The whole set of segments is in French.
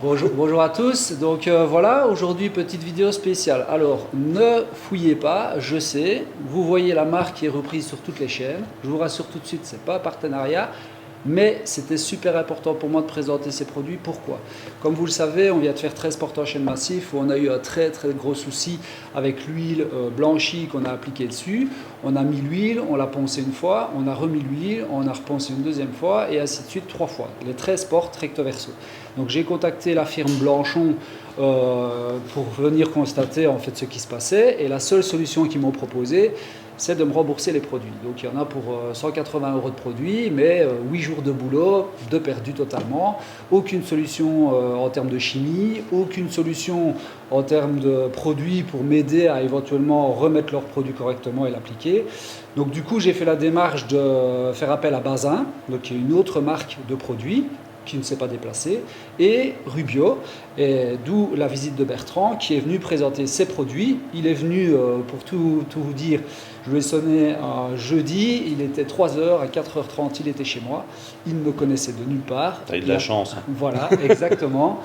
Bonjour à tous. Donc voilà, aujourd'hui petite vidéo spéciale. Alors ne fouillez pas, je sais, vous voyez la marque qui est reprise sur toutes les chaînes. Je vous rassure tout de suite, c'est pas un partenariat. Mais c'était super important pour moi de présenter ces produits. Pourquoi? Comme vous le savez, on vient de faire 13 portes en chaîne massif où on a eu un très gros souci avec l'huile blanchie qu'on a appliquée dessus. On a mis l'huile, on l'a poncé une fois, on a remis l'huile, on a reponcé une deuxième fois et ainsi de suite 3 fois. Les 13 portes recto verso. Donc j'ai contacté la firme Blanchon pour venir constater en fait ce qui se passait et la seule solution qu'ils m'ont proposée, c'est de me rembourser les produits. Donc il y en a pour 180 € de produits, mais 8 jours de boulot, de perdu totalement. Aucune solution en termes de chimie, aucune solution en termes de produits pour m'aider à éventuellement remettre leurs produits correctement et l'appliquer. Donc du coup j'ai fait la démarche de faire appel à Bazin, donc qui est une autre marque de produits qui ne s'est pas déplacé, et Rubio, et d'où la visite de Bertrand qui est venu présenter ses produits. Il est venu, pour tout vous dire, je lui ai sonné un jeudi, il était 3h, à 4h30 il était chez moi, il me connaissait de nulle part. Tu as eu de la chance. Voilà, exactement.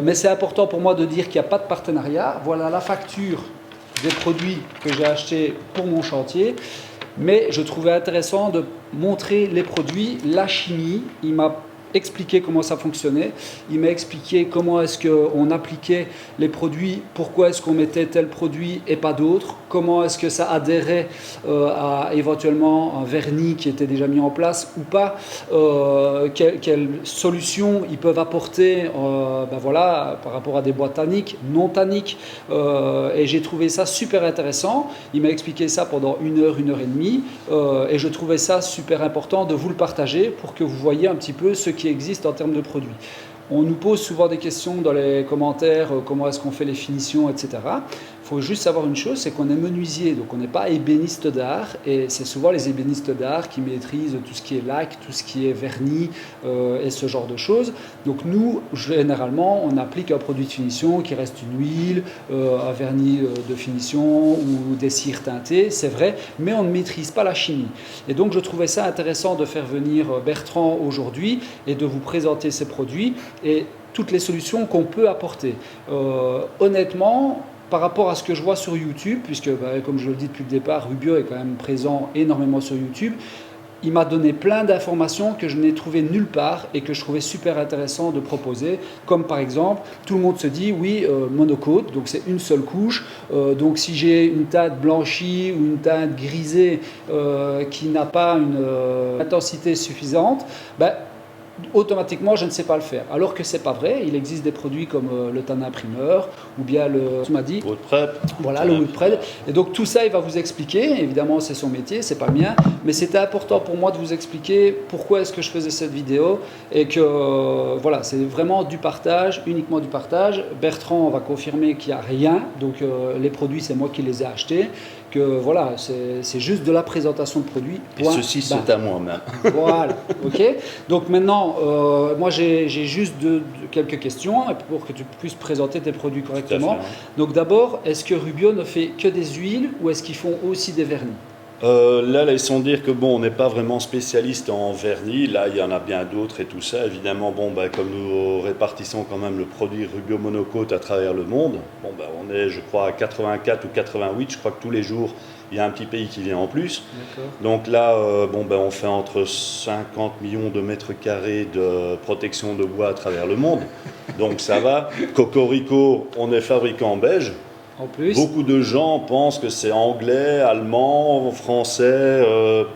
Mais c'est important pour moi de dire qu'il n'y a pas de partenariat. Voilà la facture des produits que j'ai achetés pour mon chantier. Mais je trouvais intéressant de montrer les produits, la chimie. Il m'a expliqué comment ça fonctionnait, il m'a expliqué comment est-ce qu'on appliquait les produits, pourquoi est-ce qu'on mettait tel produit et pas d'autres, comment est-ce que ça adhérait à éventuellement un vernis qui était déjà mis en place ou pas, quelles solutions ils peuvent apporter voilà, par rapport à des bois tanniques, non tanniques, et j'ai trouvé ça super intéressant. Il m'a expliqué ça pendant 1 heure, 1h30, et je trouvais ça super important de vous le partager pour que vous voyez un petit peu ce qui existe en termes de produits. On nous pose souvent des questions dans les commentaires, comment est-ce qu'on fait les finitions, etc. Il faut juste savoir une chose, c'est qu'on est menuisier, donc on n'est pas ébéniste d'art, et c'est souvent les ébénistes d'art qui maîtrisent tout ce qui est lac, tout ce qui est vernis et ce genre de choses. Donc nous, généralement, on applique un produit de finition qui reste une huile, un vernis de finition ou des cires teintées, c'est vrai, mais on ne maîtrise pas la chimie. Et donc je trouvais ça intéressant de faire venir Bertrand aujourd'hui et de vous présenter ces produits et toutes les solutions qu'on peut apporter. Honnêtement, par rapport à ce que je vois sur YouTube, puisque comme je le dis depuis le départ, Rubio est quand même présent énormément sur YouTube, il m'a donné plein d'informations que je n'ai trouvées nulle part et que je trouvais super intéressant de proposer, comme par exemple, tout le monde se dit oui, monocote, donc c'est une seule couche, donc si j'ai une teinte blanchie ou une teinte grisée qui n'a pas une intensité suffisante, automatiquement je ne sais pas le faire, alors que c'est pas vrai. Il existe des produits comme le tannin primeur ou bien tu m'as dit Woodprep. Voilà, le Woodprep. Et donc tout ça il va vous expliquer, évidemment c'est son métier, c'est pas le mien, mais c'était important pour moi de vous expliquer pourquoi est-ce que je faisais cette vidéo et que voilà, c'est vraiment du partage, uniquement du partage. Bertrand va confirmer qu'il n'y a rien, donc les produits c'est moi qui les ai achetés, que voilà, c'est juste de la présentation de produits. Et ceci c'est à moi-même. Voilà, ok. Donc maintenant, moi j'ai juste quelques questions pour que tu puisses présenter tes produits correctement. Donc d'abord, est-ce que Rubio ne fait que des huiles ou est-ce qu'ils font aussi des vernis? Là, laissons dire que bon, on n'est pas vraiment spécialiste en vernis. Là, il y en a bien d'autres et tout ça. Évidemment, comme nous répartissons quand même le produit Rubio Monocote à travers le monde, on est, je crois, à 84 ou 88. Je crois que tous les jours, il y a un petit pays qui vient en plus. Donc là, on fait entre 50 millions de mètres carrés de protection de bois à travers le monde. Donc ça va. Cocorico, on est fabricant en Belge. En plus. Beaucoup de gens pensent que c'est anglais, allemand, français,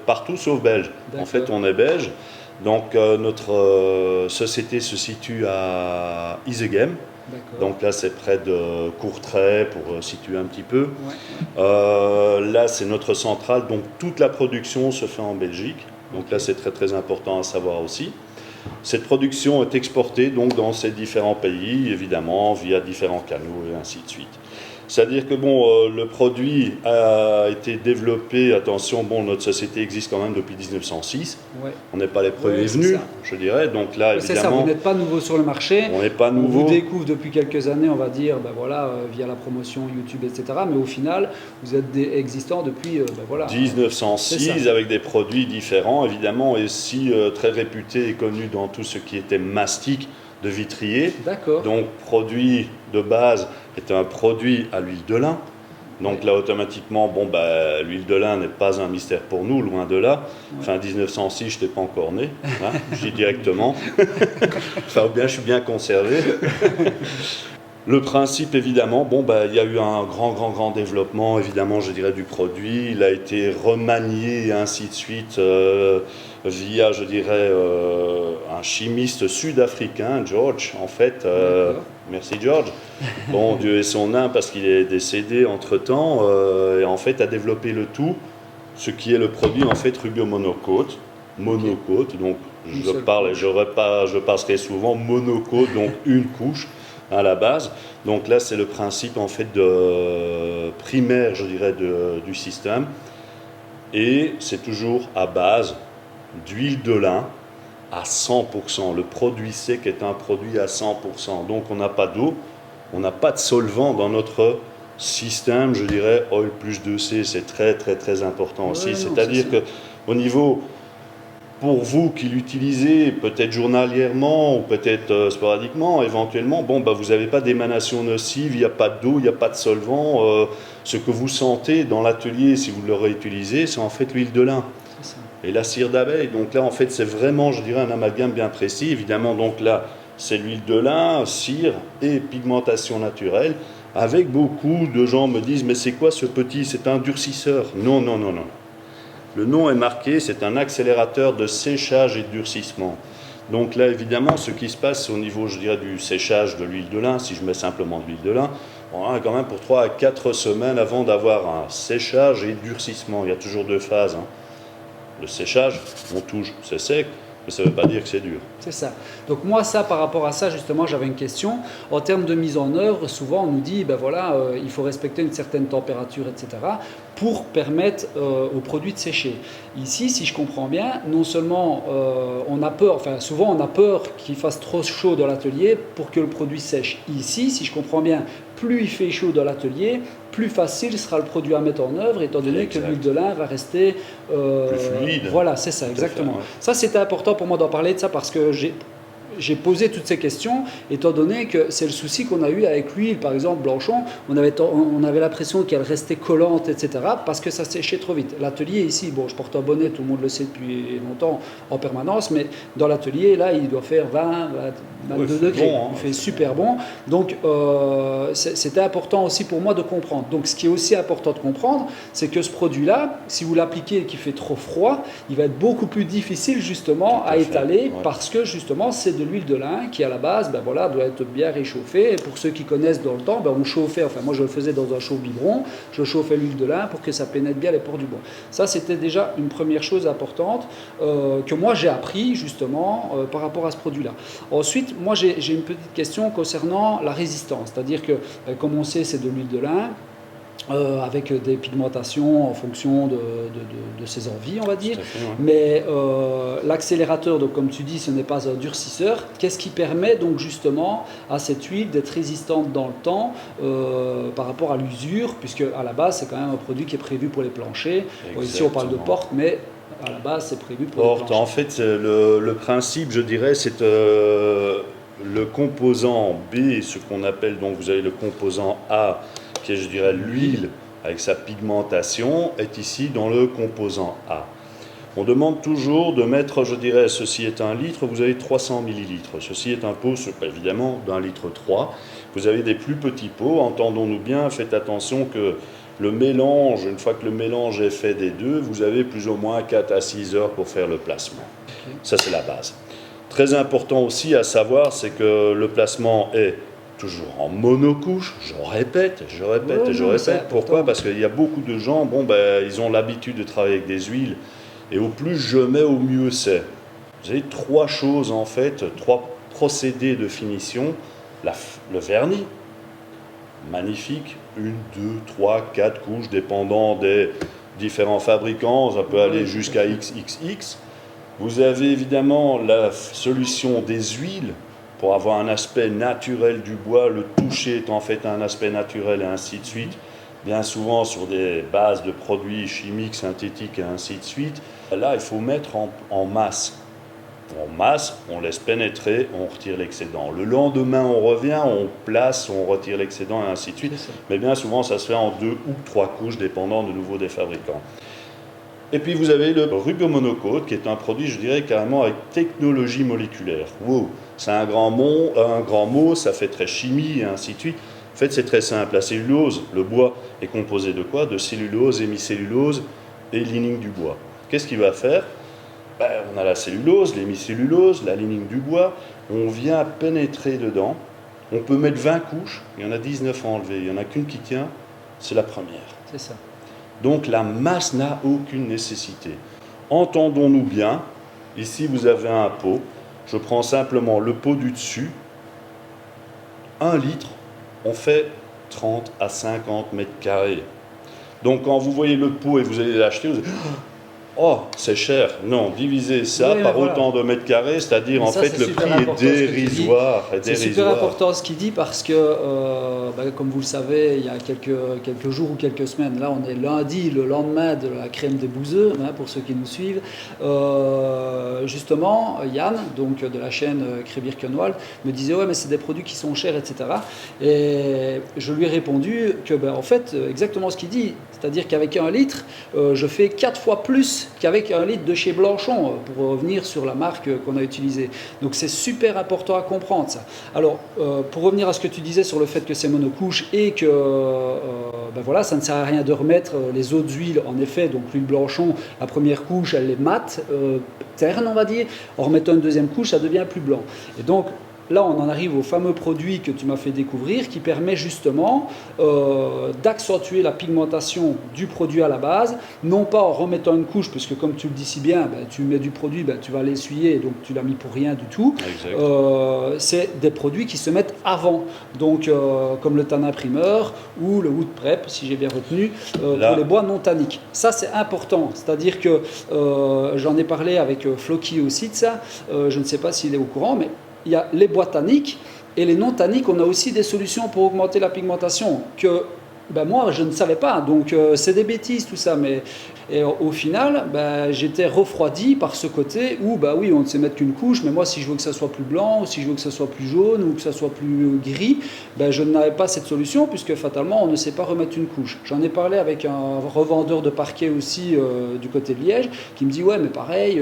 partout sauf belge. En fait, on est belge. Donc, notre société se situe à Isegem. Donc là, c'est près de Courtrai, pour situer un petit peu. Ouais. Là, c'est notre centrale. Donc, toute la production se fait en Belgique. Donc là, c'est très important à savoir aussi. Cette production est exportée donc dans ces différents pays, évidemment, via différents canaux et ainsi de suite. C'est-à-dire que le produit a été développé, attention, notre société existe quand même depuis 1906. Ouais. On n'est pas les premiers venus, je dirais. Donc là, évidemment, c'est ça, vous n'êtes pas nouveau sur le marché. On n'est pas nouveau. On vous découvre depuis quelques années, on va dire, via la promotion YouTube, etc. Mais au final, vous êtes existants depuis 1906 avec des produits différents, évidemment, et si très réputés et connus dans tout ce qui était mastic. de vitrier. D'accord. Donc, produit de base est un produit à l'huile de lin. Donc là, automatiquement, l'huile de lin n'est pas un mystère pour nous, loin de là. Fin 1906, je n'étais pas encore né, hein, je dis directement. Enfin, bien, je suis bien conservé. Le principe, évidemment, il y a eu un grand développement, évidemment, je dirais, du produit. Il a été remanié et ainsi de suite via, je dirais, un chimiste sud-africain, George, en fait. Merci, George. Bon, Dieu ait son âme parce qu'il est décédé entre-temps. Et en fait, a développé le tout, ce qui est le produit, en fait, Rubio Monocote. Monocote, donc je passerai souvent monocote, donc une couche à la base. Donc là, c'est le principe en fait primaire, je dirais, du système. Et c'est toujours à base d'huile de lin à 100%. Le produit sec est un produit à 100%. Donc on n'a pas d'eau, on n'a pas de solvant dans notre système, je dirais, Oil plus 2C. C'est très important aussi. C'est-à-dire qu'au niveau... Pour vous qui l'utilisez peut-être journalièrement ou peut-être sporadiquement, éventuellement, vous n'avez pas d'émanation nocive, il n'y a pas d'eau, il n'y a pas de solvant. Ce que vous sentez dans l'atelier, si vous l'aurez utilisé, c'est en fait l'huile de lin et la cire d'abeille. Donc là, en fait, c'est vraiment, je dirais, un amalgame bien précis. Évidemment, donc là, c'est l'huile de lin, cire et pigmentation naturelle. Avec beaucoup de gens me disent, mais c'est quoi ce petit? C'est un durcisseur. Non. Le nom est marqué, c'est un accélérateur de séchage et de durcissement. Donc là, évidemment, ce qui se passe au niveau, je dirais, du séchage de l'huile de lin, si je mets simplement de l'huile de lin, on a quand même pour 3 à 4 semaines avant d'avoir un séchage et durcissement. Il y a toujours 2 phases. Le séchage, on touche, c'est sec, mais ça ne veut pas dire que c'est dur. C'est ça. Donc moi, par rapport à ça, justement, j'avais une question. En termes de mise en œuvre, souvent on nous dit, il faut respecter une certaine température, etc., pour permettre au produit de sécher. Ici, si je comprends bien, non seulement on a peur, souvent on a peur qu'il fasse trop chaud dans l'atelier pour que le produit sèche. Ici, si je comprends bien, plus il fait chaud dans l'atelier, plus facile sera le produit à mettre en œuvre, étant donné que l'huile de lin va rester plus fluide. Voilà, c'est ça, exactement. Ça, c'était important pour moi d'en parler de ça parce que j'ai posé toutes ces questions, étant donné que c'est le souci qu'on a eu avec l'huile, par exemple, Blanchon. On avait l'impression qu'elle restait collante, etc., parce que ça séchait trop vite. L'atelier ici, je porte un bonnet, tout le monde le sait depuis longtemps, en permanence, mais dans l'atelier, là, il doit faire 22 degrés. Il fait super bon. Donc, c'était important aussi pour moi de comprendre. Donc, ce qui est aussi important de comprendre, c'est que ce produit-là, si vous l'appliquez et qu'il fait trop froid, il va être beaucoup plus difficile, justement, à étaler, parce que, justement, c'est de l'huile de lin qui à la base doit être bien réchauffée. Et pour ceux qui connaissent dans le temps, on chauffait, moi je le faisais dans un chauffe biberon, je chauffais l'huile de lin pour que ça pénètre bien les pores du bois. Ça, c'était déjà une première chose importante que moi j'ai appris justement par rapport à ce produit là. Ensuite, moi j'ai une petite question concernant la résistance, c'est-à-dire que comme on sait, c'est de l'huile de lin avec des pigmentations en fonction de ses envies, on va dire. Mais l'accélérateur, donc comme tu dis, ce n'est pas un durcisseur. Qu'est-ce qui permet donc justement à cette huile d'être résistante dans le temps par rapport à l'usure, puisque à la base c'est quand même un produit qui est prévu pour les planchers. Ici on parle de porte, mais à la base c'est prévu pour les planchers. En fait, le principe, je dirais, c'est le composant B, ce qu'on appelle, donc vous avez le composant A, qui est, je dirais, l'huile avec sa pigmentation, est ici dans le composant A. On demande toujours de mettre, je dirais, ceci est 1 litre, vous avez 300 millilitres. Ceci est un pot, évidemment, d'1,3 litre. Vous avez des plus petits pots, entendons-nous bien, faites attention que le mélange, une fois que le mélange est fait des deux, vous avez plus ou moins 4 à 6 heures pour faire le placement. Ça, c'est la base. Très important aussi à savoir, c'est que le placement est toujours en monocouche, je répète. Pourquoi ? Parce qu'il y a beaucoup de gens, ils ont l'habitude de travailler avec des huiles, et au plus je mets, au mieux c'est. Vous avez 3 choses en fait, 3 procédés de finition. Le vernis, magnifique, 1, 2, 3, 4 couches, dépendant des différents fabricants, ça peut aller jusqu'à XXX. Vous avez évidemment la solution des huiles, pour avoir un aspect naturel du bois, le toucher est en fait un aspect naturel et ainsi de suite, bien souvent sur des bases de produits chimiques, synthétiques et ainsi de suite. Là, il faut mettre en masse. On masse, on laisse pénétrer, on retire l'excédent. Le lendemain, on revient, on place, on retire l'excédent et ainsi de suite. Mais bien souvent, ça se fait en 2 ou 3 couches, dépendant de nouveau des fabricants. Et puis vous avez le Rubio Monocoat, qui est un produit, je dirais, carrément avec technologie moléculaire. Wow, c'est un grand mot, ça fait très chimie et ainsi de suite. En fait, c'est très simple. La cellulose, le bois, est composé de quoi? De cellulose, hémicellulose et lignine du bois. Qu'est-ce qu'il va faire? On a la cellulose, l'hémicellulose, la lignine du bois. On vient pénétrer dedans. On peut mettre 20 couches. Il y en a 19 à enlever. Il n'y en a qu'une qui tient. C'est la première. C'est ça. Donc la masse n'a aucune nécessité. Entendons-nous bien. Ici, vous avez un pot. Je prends simplement le pot du dessus. 1 litre. On fait 30 à 50 mètres carrés. Donc quand vous voyez le pot et vous allez l'acheter, vous allez oh, c'est cher. Non, divisez ça par autant de mètres carrés, c'est-à-dire en fait le prix est dérisoire. C'est super important ce qu'il dit parce que, comme vous le savez, il y a quelques jours ou quelques semaines, là on est lundi, le lendemain de la crème des bouseux, pour ceux qui nous suivent. Justement, Yann, donc de la chaîne Crébir-Quenoal, me disait ouais mais c'est des produits qui sont chers, etc. Et je lui ai répondu que en fait, exactement ce qu'il dit, c'est-à-dire qu'avec 1 litre, je fais 4 fois plus qu'avec 1 litre de chez Blanchon, pour revenir sur la marque qu'on a utilisée. Donc c'est super important à comprendre ça. Alors, pour revenir à ce que tu disais sur le fait que c'est monocouche et que voilà, ça ne sert à rien de remettre les autres huiles, en effet, donc l'huile Blanchon, la première couche, elle est mate, terne on va dire, en remettant une deuxième couche, ça devient plus blanc. Et donc, là, on en arrive au fameux produit que tu m'as fait découvrir qui permet justement d'accentuer la pigmentation du produit à la base, non pas en remettant une couche, puisque comme tu le dis si bien, tu mets du produit, tu vas l'essuyer, donc tu l'as mis pour rien du tout. C'est des produits qui se mettent avant, donc comme le tannin primeur ou le wood prep, si j'ai bien retenu, pour les bois non tanniques. Ça, c'est important, c'est-à-dire que j'en ai parlé avec Floki aussi de ça, je ne sais pas s'il est au courant, mais il y a les bois tanniques et les non tanniques, on a aussi des solutions pour augmenter la pigmentation que moi je ne savais pas, donc c'est des bêtises tout ça, mais et au final j'étais refroidi par ce côté où oui on ne sait mettre qu'une couche, mais moi si je veux que ça soit plus blanc, ou si je veux que ça soit plus jaune ou que ça soit plus gris, je n'avais pas cette solution puisque fatalement on ne sait pas remettre une couche. J'en ai parlé avec un revendeur de parquet aussi du côté de Liège qui me dit ouais mais pareil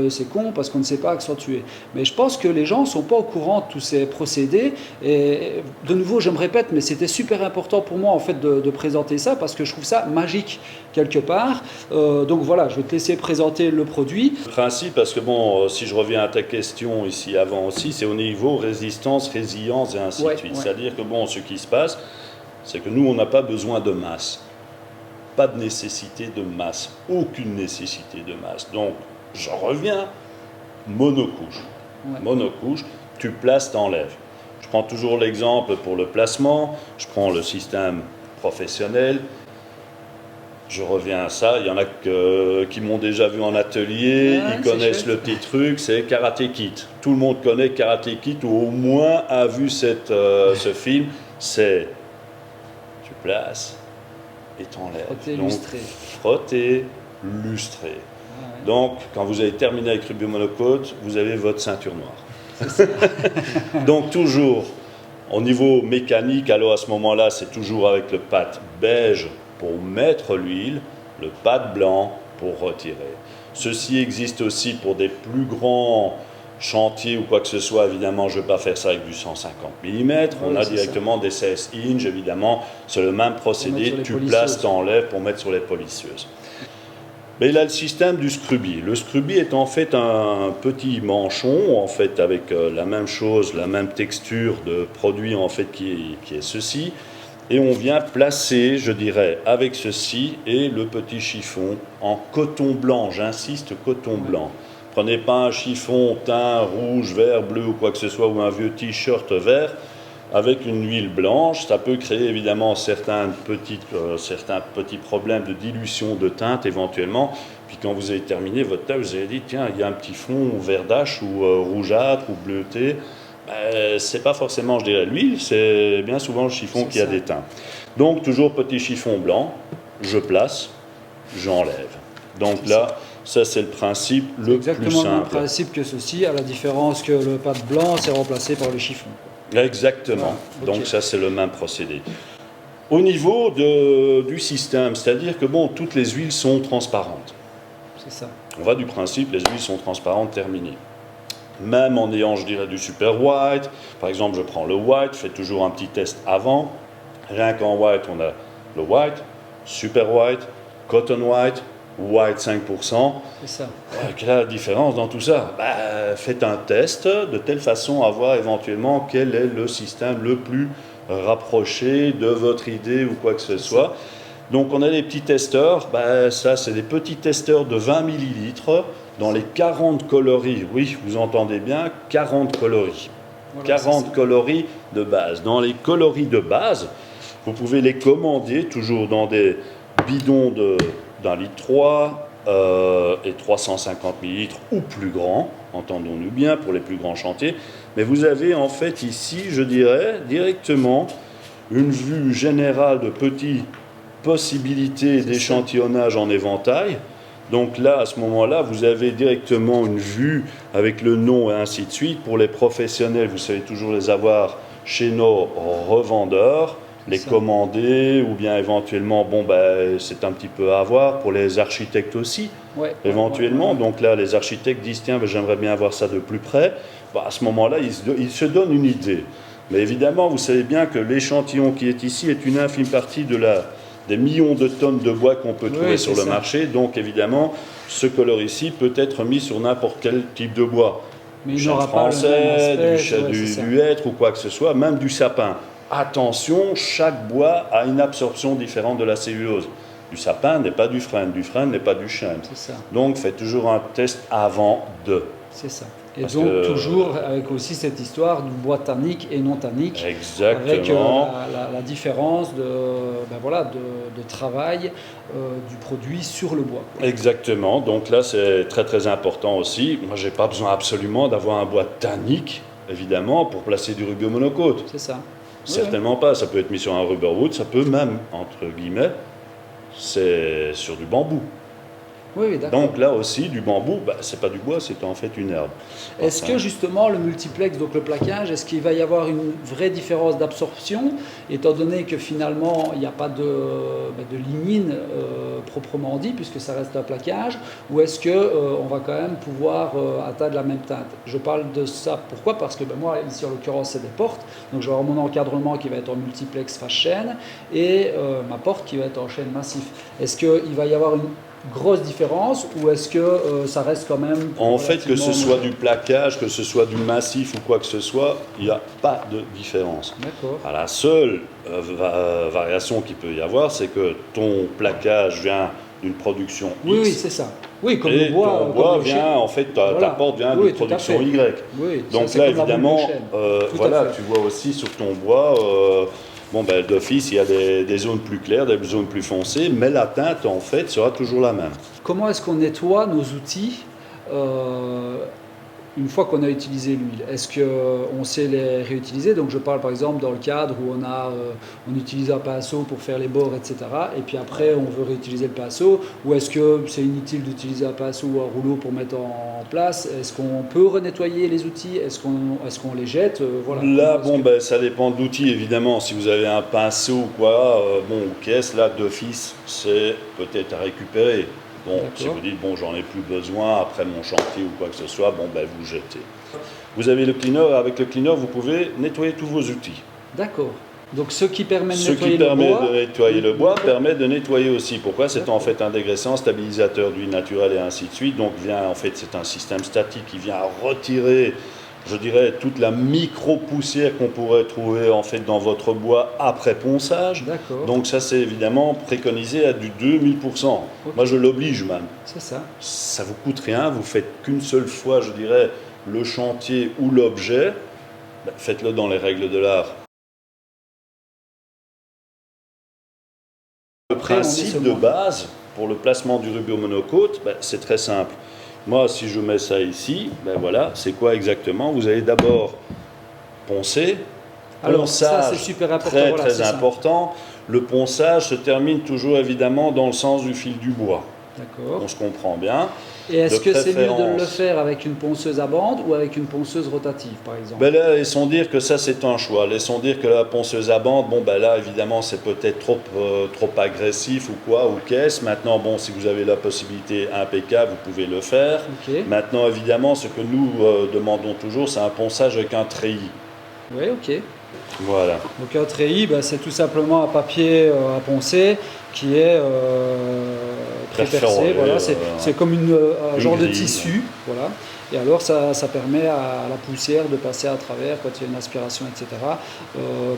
c'est con parce qu'on ne sait pas accentuer. Mais je pense que les gens ne sont pas au courant de tous ces procédés et de nouveau je me répète, mais c'était super important pour moi en fait de présenter ça parce que je trouve ça magique quelque part. Donc voilà, je vais te laisser présenter le produit. Le principe, parce que si je reviens à ta question ici avant aussi, c'est au niveau résistance, résilience et ainsi de suite. C'est-à-dire que ce qui se passe, c'est que nous, on n'a pas besoin de masse. Pas de nécessité de masse. Aucune nécessité de masse. Donc, je reviens, monocouche. Monocouche, tu places, t'enlèves. Je prends toujours l'exemple pour le placement, je prends le système professionnel. Je reviens à ça, il y en a qui m'ont déjà vu en atelier, ils connaissent le petit truc, c'est Karate Kid. Tout le monde connaît Karate Kid ou au moins a vu ce film. C'est tu places et t'enlèves. Frotter, lustrer. Frotter, lustrer. Donc, quand vous avez terminé avec Rubio Monocoat, vous avez votre ceinture noire. C'est ça. Donc, toujours, au niveau mécanique, alors à ce moment-là, c'est toujours avec le pad beige pour mettre l'huile, le pad blanc pour retirer. Ceci existe aussi pour des plus grands chantiers ou quoi que ce soit. Évidemment, je ne vais pas faire ça avec du 150 mm. On a directement des 16 inch, évidemment. C'est le même procédé. Tu places, t'enlèves pour mettre sur les polisseuses. Mais il a le système du Scruby. Le Scruby est en fait un petit manchon, en fait, avec la même chose, la même texture de produit, en fait, qui est ceci. Et on vient placer, je dirais, avec ceci et le petit chiffon en coton blanc. J'insiste, coton blanc. Prenez pas un chiffon teint rouge, vert, bleu ou quoi que ce soit, ou un vieux t-shirt vert avec une huile blanche. Ça peut créer évidemment certains petits problèmes de dilution de teinte éventuellement. Puis quand vous avez terminé votre tâche, vous avez dit tiens, il y a un petit fond verdâche ou rougeâtre ou bleuté. C'est pas forcément, je dirais, l'huile, c'est bien souvent le chiffon qui a des teintes. Donc toujours petit chiffon blanc, je place, j'enlève. Donc là, Ça, c'est le principe le exactement plus simple. le même principe que ceci, à la différence que le pâte blanc, c'est remplacé par le chiffon. Exactement. Voilà. Donc ça, c'est le même procédé. Au niveau du système, c'est-à-dire que bon, toutes les huiles sont transparentes. C'est ça. On va du principe, les huiles sont transparentes, terminées. Même en ayant, je dirais, du super white, par exemple, je prends le white, je fais toujours un petit test avant. Rien qu'en white, on a le white, super white, cotton white, white 5%. C'est ça. Quelle est la différence dans tout ça? Faites un test de telle façon à voir éventuellement quel est le système le plus rapproché de votre idée ou quoi que ce soit. Donc on a des petits testeurs, ça c'est des petits testeurs de 20 millilitres dans les 40 coloris. Oui, vous entendez bien, 40 coloris. Voilà, 40 coloris de base. Dans les coloris de base, vous pouvez les commander toujours dans des bidons d'1,3 litre et 350 millilitres ou plus grands, entendons-nous bien pour les plus grands chantiers. Mais vous avez en fait ici, je dirais, directement une vue générale de petites possibilités d'échantillonnage en éventail. Donc là, à ce moment-là, vous avez directement une vue avec le nom et ainsi de suite. Pour les professionnels, vous savez toujours les avoir chez nos revendeurs, les commander, ou bien éventuellement, c'est un petit peu à voir pour les architectes aussi, éventuellement. Donc là, les architectes disent, tiens, j'aimerais bien voir ça de plus près. À ce moment-là, ils se donnent une idée. Mais évidemment, vous savez bien que l'échantillon qui est ici est une infime partie des millions de tonnes de bois qu'on peut trouver sur le marché. Donc évidemment, ce color ici peut être mis sur n'importe quel type de bois. Du chêne français, du hêtre ou quoi que ce soit, même du sapin. Attention, chaque bois a une absorption différente de la cellulose. Du sapin n'est pas du frêne n'est pas du chêne. Donc faites toujours un test avant de. C'est ça. Et parce donc toujours avec aussi cette histoire du bois tannique et non tannique. Exactement. Avec la différence de travail du produit sur le bois. Exactement. Donc là c'est très très important aussi. Moi j'ai pas besoin absolument d'avoir un bois tannique, évidemment, pour placer du rubio monocôte. C'est ça. Certainement pas. Ça peut être mis sur un rubber wood, ça peut même, entre guillemets, c'est sur du bambou. Oui, d'accord. Donc là aussi, du bambou, c'est pas du bois, c'est en fait une herbe. Est-ce que justement le multiplex, donc le plaquage, est-ce qu'il va y avoir une vraie différence d'absorption, étant donné que finalement il n'y a pas de lignine proprement dit, puisque ça reste un plaquage, ou est-ce qu'on va quand même pouvoir atteindre la même teinte? Je parle de ça, pourquoi? Parce que moi, ici en l'occurrence, c'est des portes, donc je vais avoir mon encadrement qui va être en multiplex face chêne, et ma porte qui va être en chêne massif. Est-ce qu'il va y avoir une grosse différence ou est-ce que ça reste quand même... En fait, que ce soit du plaquage, que ce soit du massif ou quoi que ce soit, il n'y a pas de différence. D'accord. La seule variation qu'il peut y avoir, c'est que ton plaquage vient d'une production X. Oui, c'est ça. Oui, comme le bois. Ton bois vient, en fait, ta porte vient d'une production Y. Oui, donc là, évidemment, tu vois aussi sur ton bois... d'office, il y a des zones plus claires, des zones plus foncées, mais la teinte, en fait, sera toujours la même. Comment est-ce qu'on nettoie nos outils une fois qu'on a utilisé l'huile? Est-ce qu'on sait les réutiliser? Donc je parle par exemple dans le cadre où on utilise un pinceau pour faire les bords, etc. Et puis après, on veut réutiliser le pinceau. Ou est-ce que c'est inutile d'utiliser un pinceau ou un rouleau pour mettre en place? Est-ce qu'on peut renettoyer les outils? Est-ce qu'on les jette? Là, ça dépend de l'outil, évidemment. Si vous avez un pinceau ou quoi, ou caisse, là, d'office, c'est peut-être à récupérer. Si vous dites, j'en ai plus besoin après mon chantier ou quoi que ce soit, vous jetez. Vous avez le cleaner, avec le cleaner, vous pouvez nettoyer tous vos outils. D'accord. Donc ce qui permet de nettoyer le bois permet de nettoyer aussi. Pourquoi? C'est en fait un dégraissant, stabilisateur d'huile naturelle et ainsi de suite. Donc c'est un système statique qui vient retirer, je dirais, toute la micro-poussière qu'on pourrait trouver en fait dans votre bois après ponçage. D'accord. Donc ça, c'est évidemment préconisé à du 2000%. Okay. Moi, je l'oblige même. C'est ça. Ça vous coûte rien, vous faites qu'une seule fois, je dirais, le chantier ou l'objet. Faites-le dans les règles de l'art. Le principe de base pour le placement du rubio monocôte, c'est très simple. Moi, si je mets ça ici, c'est quoi exactement? Vous allez d'abord poncer. Alors ça, c'est super important. Très important. Le ponçage se termine toujours évidemment dans le sens du fil du bois. D'accord. On se comprend bien. Et est-ce que c'est mieux de le faire avec une ponceuse à bande ou avec une ponceuse rotative, par exemple? Ben là, laissons dire que ça, c'est un choix. Laissons dire que la ponceuse à bande, bon, ben là, évidemment, c'est peut-être trop agressif ou quoi, ou qu'est-ce. Maintenant, bon, si vous avez la possibilité impeccable, vous pouvez le faire. Okay. Maintenant, évidemment, ce que nous demandons toujours, c'est un ponçage avec un treillis. Oui, ok. Voilà. Donc un treillis, ben, c'est tout simplement un papier à poncer qui est prépercé. Voilà, c'est comme un genre de tissu. Voilà. Et alors ça permet à la poussière de passer à travers quand il y a une aspiration, etc.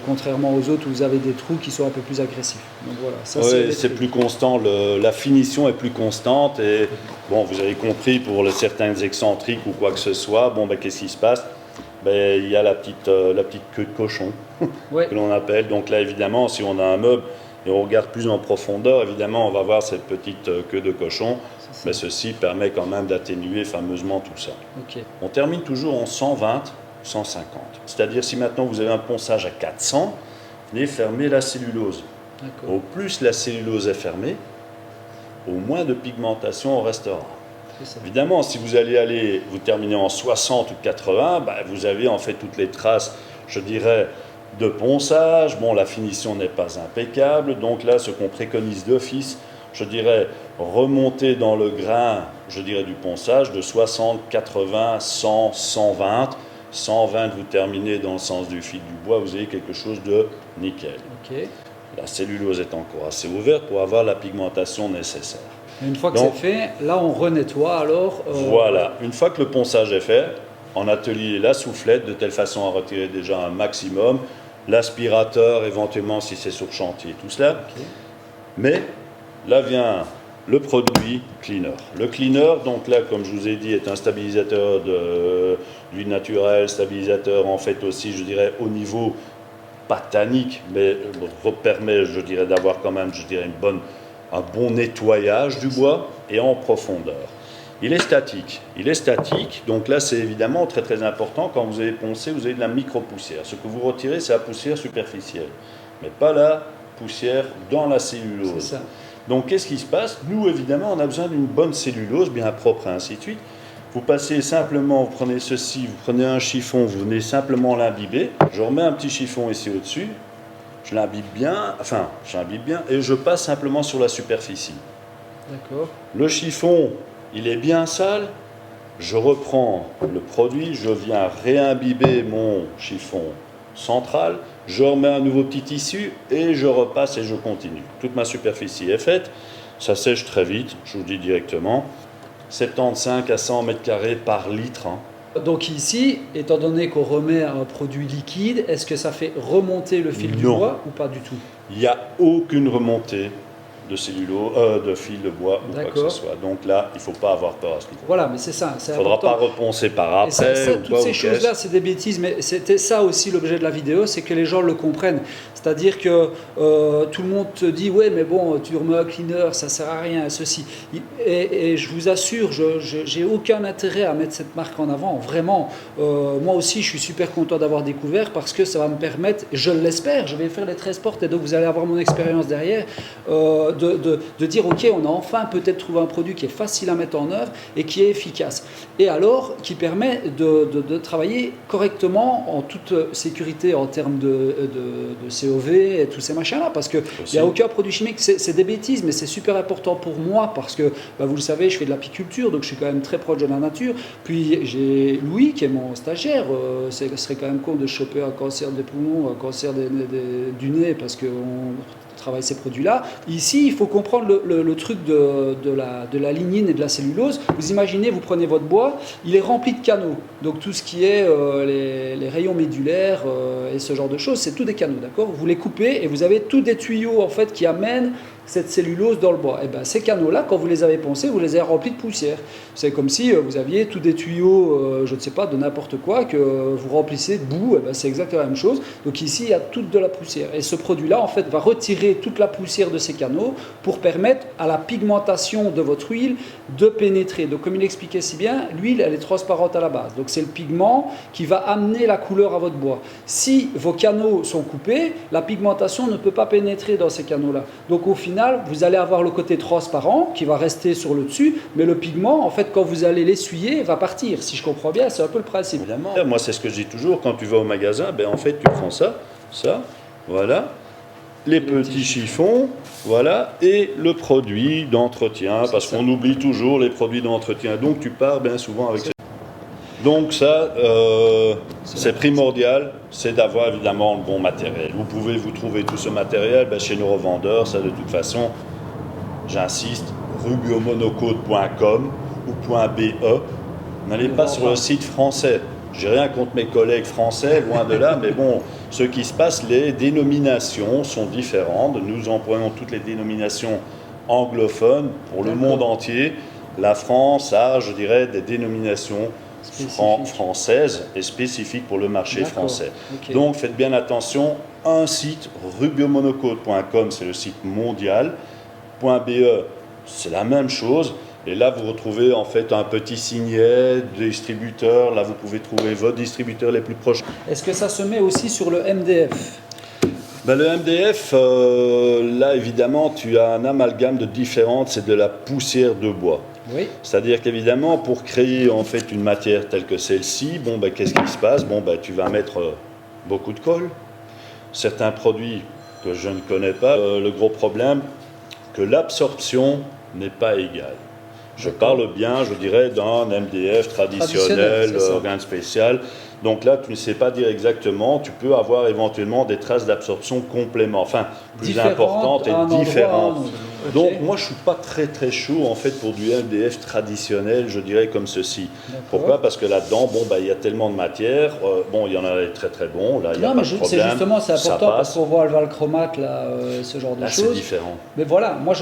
Contrairement aux autres où vous avez des trous qui sont un peu plus agressifs. Donc voilà, ça c'est plus constant, la finition est plus constante et bon, vous avez compris pour certains excentriques ou quoi que ce soit, bon, ben, qu'est-ce qui se passe? Ben, il y a la petite queue de cochon que l'on appelle. Donc là, évidemment, si on a un meuble et on regarde plus en profondeur, évidemment, on va voir cette petite queue de cochon. Mais ceci permet quand même d'atténuer fameusement tout ça. Okay. On termine toujours en 120, 150. C'est-à-dire, si maintenant vous avez un ponçage à 400, venez fermer la cellulose. Au plus la cellulose est fermée, au moins de pigmentation on restera. Évidemment, si vous vous terminez en 60 ou 80, bah, vous avez en fait toutes les traces, je dirais, de ponçage. Bon, la finition n'est pas impeccable, donc là, ce qu'on préconise d'office, je dirais, remonter dans le grain, je dirais, du ponçage de 60, 80, 100, 120. 120, vous terminez dans le sens du fil du bois, vous avez quelque chose de nickel. Okay. La cellulose est encore assez ouverte pour avoir la pigmentation nécessaire. Une fois que c'est fait, là on renettoie alors. Voilà, une fois que le ponçage est fait, en atelier la soufflette de telle façon à retirer déjà un maximum, l'aspirateur éventuellement si c'est sur chantier, tout cela. Okay. Mais là vient le produit cleaner. Le cleaner, donc là comme je vous ai dit, est un stabilisateur d'huile naturelle, stabilisateur en fait aussi je dirais au niveau pas tannique, mais permet je dirais d'avoir quand même je dirais un bon nettoyage du bois et en profondeur. Il est statique, donc là c'est évidemment très très important, quand vous avez poncé, vous avez de la micro-poussière. Ce que vous retirez, c'est la poussière superficielle, mais pas la poussière dans la cellulose. C'est ça. Donc qu'est-ce qui se passe? Nous évidemment on a besoin d'une bonne cellulose, bien propre et ainsi de suite. Vous passez simplement, vous prenez ceci, vous prenez un chiffon, vous venez simplement l'imbiber. Je remets un petit chiffon ici au-dessus. Je l'imbibe bien, et je passe simplement sur la superficie. D'accord. Le chiffon, il est bien sale. Je reprends le produit, je viens réimbiber mon chiffon central. Je remets un nouveau petit tissu et je repasse et je continue. Toute ma superficie est faite. Ça sèche très vite, je vous le dis directement. 75 à 100 mètres carrés par litre. Donc ici, étant donné qu'on remet un produit liquide, est-ce que ça fait remonter le fil du bois ou pas du tout? Il n'y a aucune remontée de fil de bois ou quoi que ce soit. Donc là, il ne faut pas avoir peur à ce niveau. Voilà, mais c'est ça. Il ne faudra pas reponcer par après. Toutes ces choses-là, c'est des bêtises, mais c'était ça aussi l'objet de la vidéo, c'est que les gens le comprennent. C'est-à-dire que tout le monde te dit, ouais, mais bon, tu remets un cleaner, ça ne sert à rien, ceci. Et je vous assure, j'ai aucun intérêt à mettre cette marque en avant. Vraiment, moi aussi, je suis super content d'avoir découvert parce que ça va me permettre, je l'espère, je vais faire les 13 portes et donc vous allez avoir mon expérience derrière, de dire, ok, on a enfin peut-être trouvé un produit qui est facile à mettre en œuvre et qui est efficace. Et alors, qui permet de travailler correctement en toute sécurité en termes de COV et tous ces machins-là, parce qu'il n'y a aucun produit chimique, c'est des bêtises, mais c'est super important pour moi, parce que, vous le savez, je fais de l'apiculture, donc je suis quand même très proche de la nature. Puis j'ai Louis, qui est mon stagiaire, ce serait quand même con de choper un cancer des poumons, un cancer du nez, parce qu'on travaille ces produits-là. Ici, il faut comprendre le truc de la lignine et de la cellulose. Vous imaginez, vous prenez votre bois, il est rempli de canaux. Donc tout ce qui est les rayons médulaires et ce genre de choses, c'est tout des canaux, d'accord? Vous les coupez et vous avez tous des tuyaux en fait qui amènent cette cellulose dans le bois. Et bien ces canaux-là, quand vous les avez poncés, vous les avez remplis de poussière. C'est comme si vous aviez tous des tuyaux, je ne sais pas, de n'importe quoi, que vous remplissez de boue. Et ben c'est exactement la même chose. Donc ici, il y a toute de la poussière. Et ce produit-là, en fait, va retirer toute la poussière de ces canaux pour permettre à la pigmentation de votre huile de pénétrer. Donc comme il expliquait si bien, l'huile, elle est transparente à la base. Donc c'est le pigment qui va amener la couleur à votre bois. Si vos canaux sont coupés, la pigmentation ne peut pas pénétrer dans ces canaux-là. Donc au final, final, vous allez avoir le côté transparent qui va rester sur le dessus, mais le pigment, en fait, quand vous allez l'essuyer, va partir. Si je comprends bien, c'est un peu le principe. Évidemment. Moi, c'est ce que je dis toujours, quand tu vas au magasin, ben, en fait, tu prends ça, voilà, les petits chiffons, voilà, et le produit d'entretien, parce qu'on oublie toujours les produits d'entretien. Donc, tu pars bien souvent avec ça. Donc ça, c'est primordial, c'est d'avoir évidemment le bon matériel. Vous pouvez vous trouver tout ce matériel chez nos revendeurs, ça de toute façon, j'insiste, rubiomonocode.com ou .be. N'allez pas sur le site français. J'ai rien contre mes collègues français, loin de là, mais bon, ce qui se passe, les dénominations sont différentes. Nous employons toutes les dénominations anglophones pour le monde entier. La France a, je dirais, des dénominations française et spécifique pour le marché français. Okay. Donc faites bien attention, un site, rubiomonocode.com, c'est le site mondial, .be, c'est la même chose, et là vous retrouvez en fait un petit signet distributeur, là vous pouvez trouver vos distributeurs les plus proches. Est-ce que ça se met aussi sur le MDF ? Le MDF, là évidemment tu as un amalgame de différentes, c'est de la poussière de bois. Oui. C'est-à-dire qu'évidemment, pour créer en fait une matière telle que celle-ci, qu'est-ce qui se passe ? Tu vas mettre beaucoup de colle. Certains produits que je ne connais pas, le gros problème, que l'absorption n'est pas égale. Je parle bien, je dirais, d'un MDF traditionnel, rien de spécial. Donc là, tu ne sais pas dire exactement, tu peux avoir éventuellement des traces d'absorption complément, plus importantes et différentes. Okay. Donc moi, je ne suis pas très très chaud en fait pour du MDF traditionnel, je dirais comme ceci. Pourquoi ? Parce que là-dedans, il y a tellement de matière, il y en a des très très bons, là il n'y a pas de problème. C'est important parce qu'on voit le valchromate, là, ce genre de choses. C'est différent. Mais voilà, moi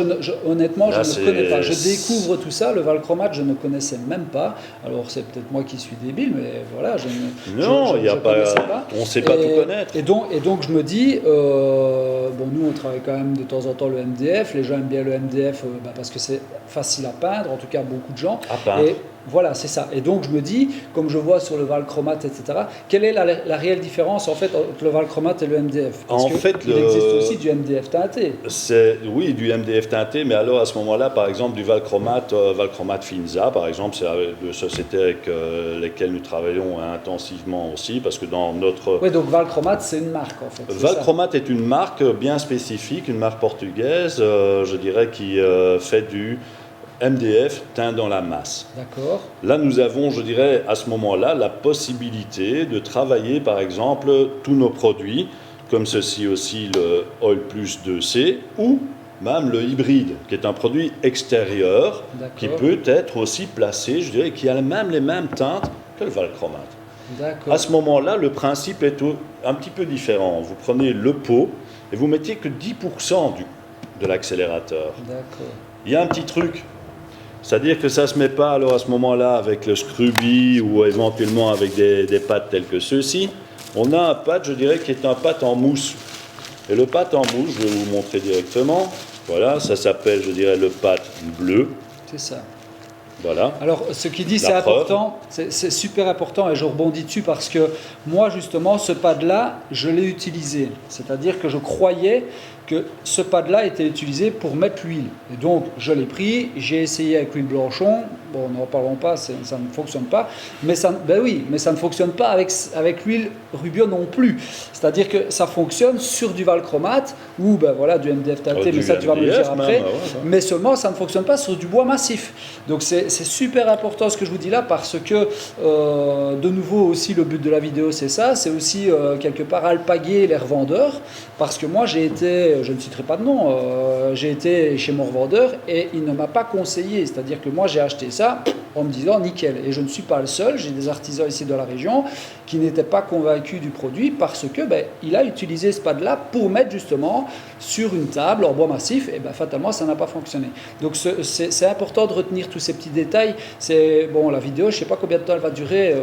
honnêtement, je ne connais pas. Je découvre tout ça, le valchromate, je ne connaissais même pas. Alors c'est peut-être moi qui suis débile, mais voilà, on ne sait pas tout connaître. Et donc je me dis, nous on travaille quand même de temps en temps le MDF, les gens aiment bien le MDF parce que c'est facile à peindre, en tout cas beaucoup de gens. À peindre. Et voilà, c'est ça. Et donc je me dis, comme je vois sur le valchromate, etc., quelle est la réelle différence en fait entre le valchromate et le MDF ? Parce il existe aussi du MDF teinté. Oui, du MDF teinté, mais alors à ce moment-là, par exemple, du valchromate, Valchromate Finza, par exemple, c'est deux sociétés avec lesquelles nous travaillons intensivement aussi, parce que dans notre... Oui, donc Valchromate, c'est une marque en fait. Valchromate est une marque bien spécifique, une marque portugaise, je dirais, qui fait du MDF teint dans la masse. D'accord. Là, nous avons, je dirais, à ce moment-là, la possibilité de travailler, par exemple, tous nos produits, comme ceci aussi, le Oil Plus 2C, ou même le hybride, qui est un produit extérieur, qui peut être aussi placé, je dirais, qui a même les mêmes teintes que le valchromate. D'accord. À ce moment-là, le principe est un petit peu différent. Vous prenez le pot et vous mettez que 10% de l'accélérateur. D'accord. Il y a un petit truc. C'est-à-dire que ça ne se met pas alors à ce moment-là avec le Scruby ou éventuellement avec des pâtes telles que ceux-ci. On a un pâte, je dirais, qui est un pâte en mousse. Et le pâte en mousse, je vais vous montrer directement. Voilà, ça s'appelle, je dirais, le pâte bleu. C'est ça. Voilà. Alors, ce qu'il dit, c'est important, c'est super important et je rebondis dessus parce que moi, justement, ce pad-là, je l'ai utilisé. C'est-à-dire que je croyais que ce pad-là était utilisé pour mettre l'huile. Et donc, je l'ai pris, j'ai essayé avec l'huile Blanchon. Bon, n'en parlons pas, ça ne fonctionne pas. Mais ça ne fonctionne pas avec l'huile Rubio non plus. C'est-à-dire que ça fonctionne sur du valchromate ou du MDF teinté, mais ça tu vas me le dire après. Mais seulement, ça ne fonctionne pas sur du bois massif. Donc, c'est super important ce que je vous dis là parce que, de nouveau aussi, le but de la vidéo, c'est ça. C'est aussi, quelque part, alpaguer les revendeurs. Parce que moi, j'ai été, je ne citerai pas de nom, j'ai été chez mon revendeur et il ne m'a pas conseillé. C'est-à-dire que moi, j'ai acheté ça en me disant nickel. Et je ne suis pas le seul, j'ai des artisans ici de la région qui n'étaient pas convaincus du produit parce que il a utilisé ce pad-là pour mettre justement sur une table en bois massif et fatalement ça n'a pas fonctionné. Donc c'est important de retenir tous ces petits détails. La vidéo, je ne sais pas combien de temps elle va durer,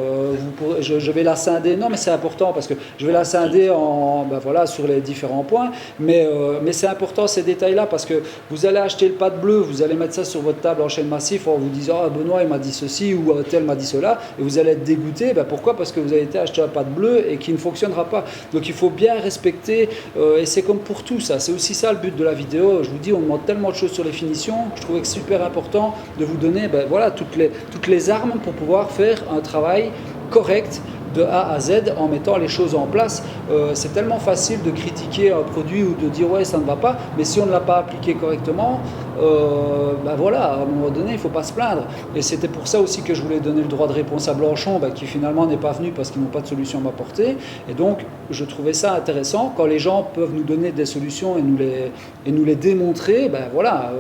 je vais la scinder, non mais c'est important parce que je vais la scinder sur les différents points, mais c'est important ces détails-là parce que vous allez acheter le pad bleu, vous allez mettre ça sur votre table en chêne massif en vous disant Benoît il m'a dit ceci ou tel m'a dit cela et vous allez être dégoûté. Pourquoi ? Parce que vous avez été été acheter un pad bleu et qui ne fonctionnera pas. Donc il faut bien respecter, et c'est comme pour tout ça, c'est aussi ça le but de la vidéo. Je vous dis, on demande tellement de choses sur les finitions, je trouvais que c'est super important de vous donner voilà, toutes les armes pour pouvoir faire un travail correct de A à Z en mettant les choses en place. C'est tellement facile de critiquer un produit ou de dire ouais ça ne va pas, mais si on ne l'a pas appliqué correctement, voilà, à un moment donné il ne faut pas se plaindre. Et c'était pour ça aussi que je voulais donner le droit de réponse à Blanchon, qui finalement n'est pas venu parce qu'ils n'ont pas de solution à m'apporter. Et donc je trouvais ça intéressant quand les gens peuvent nous donner des solutions et nous les démontrer. Voilà.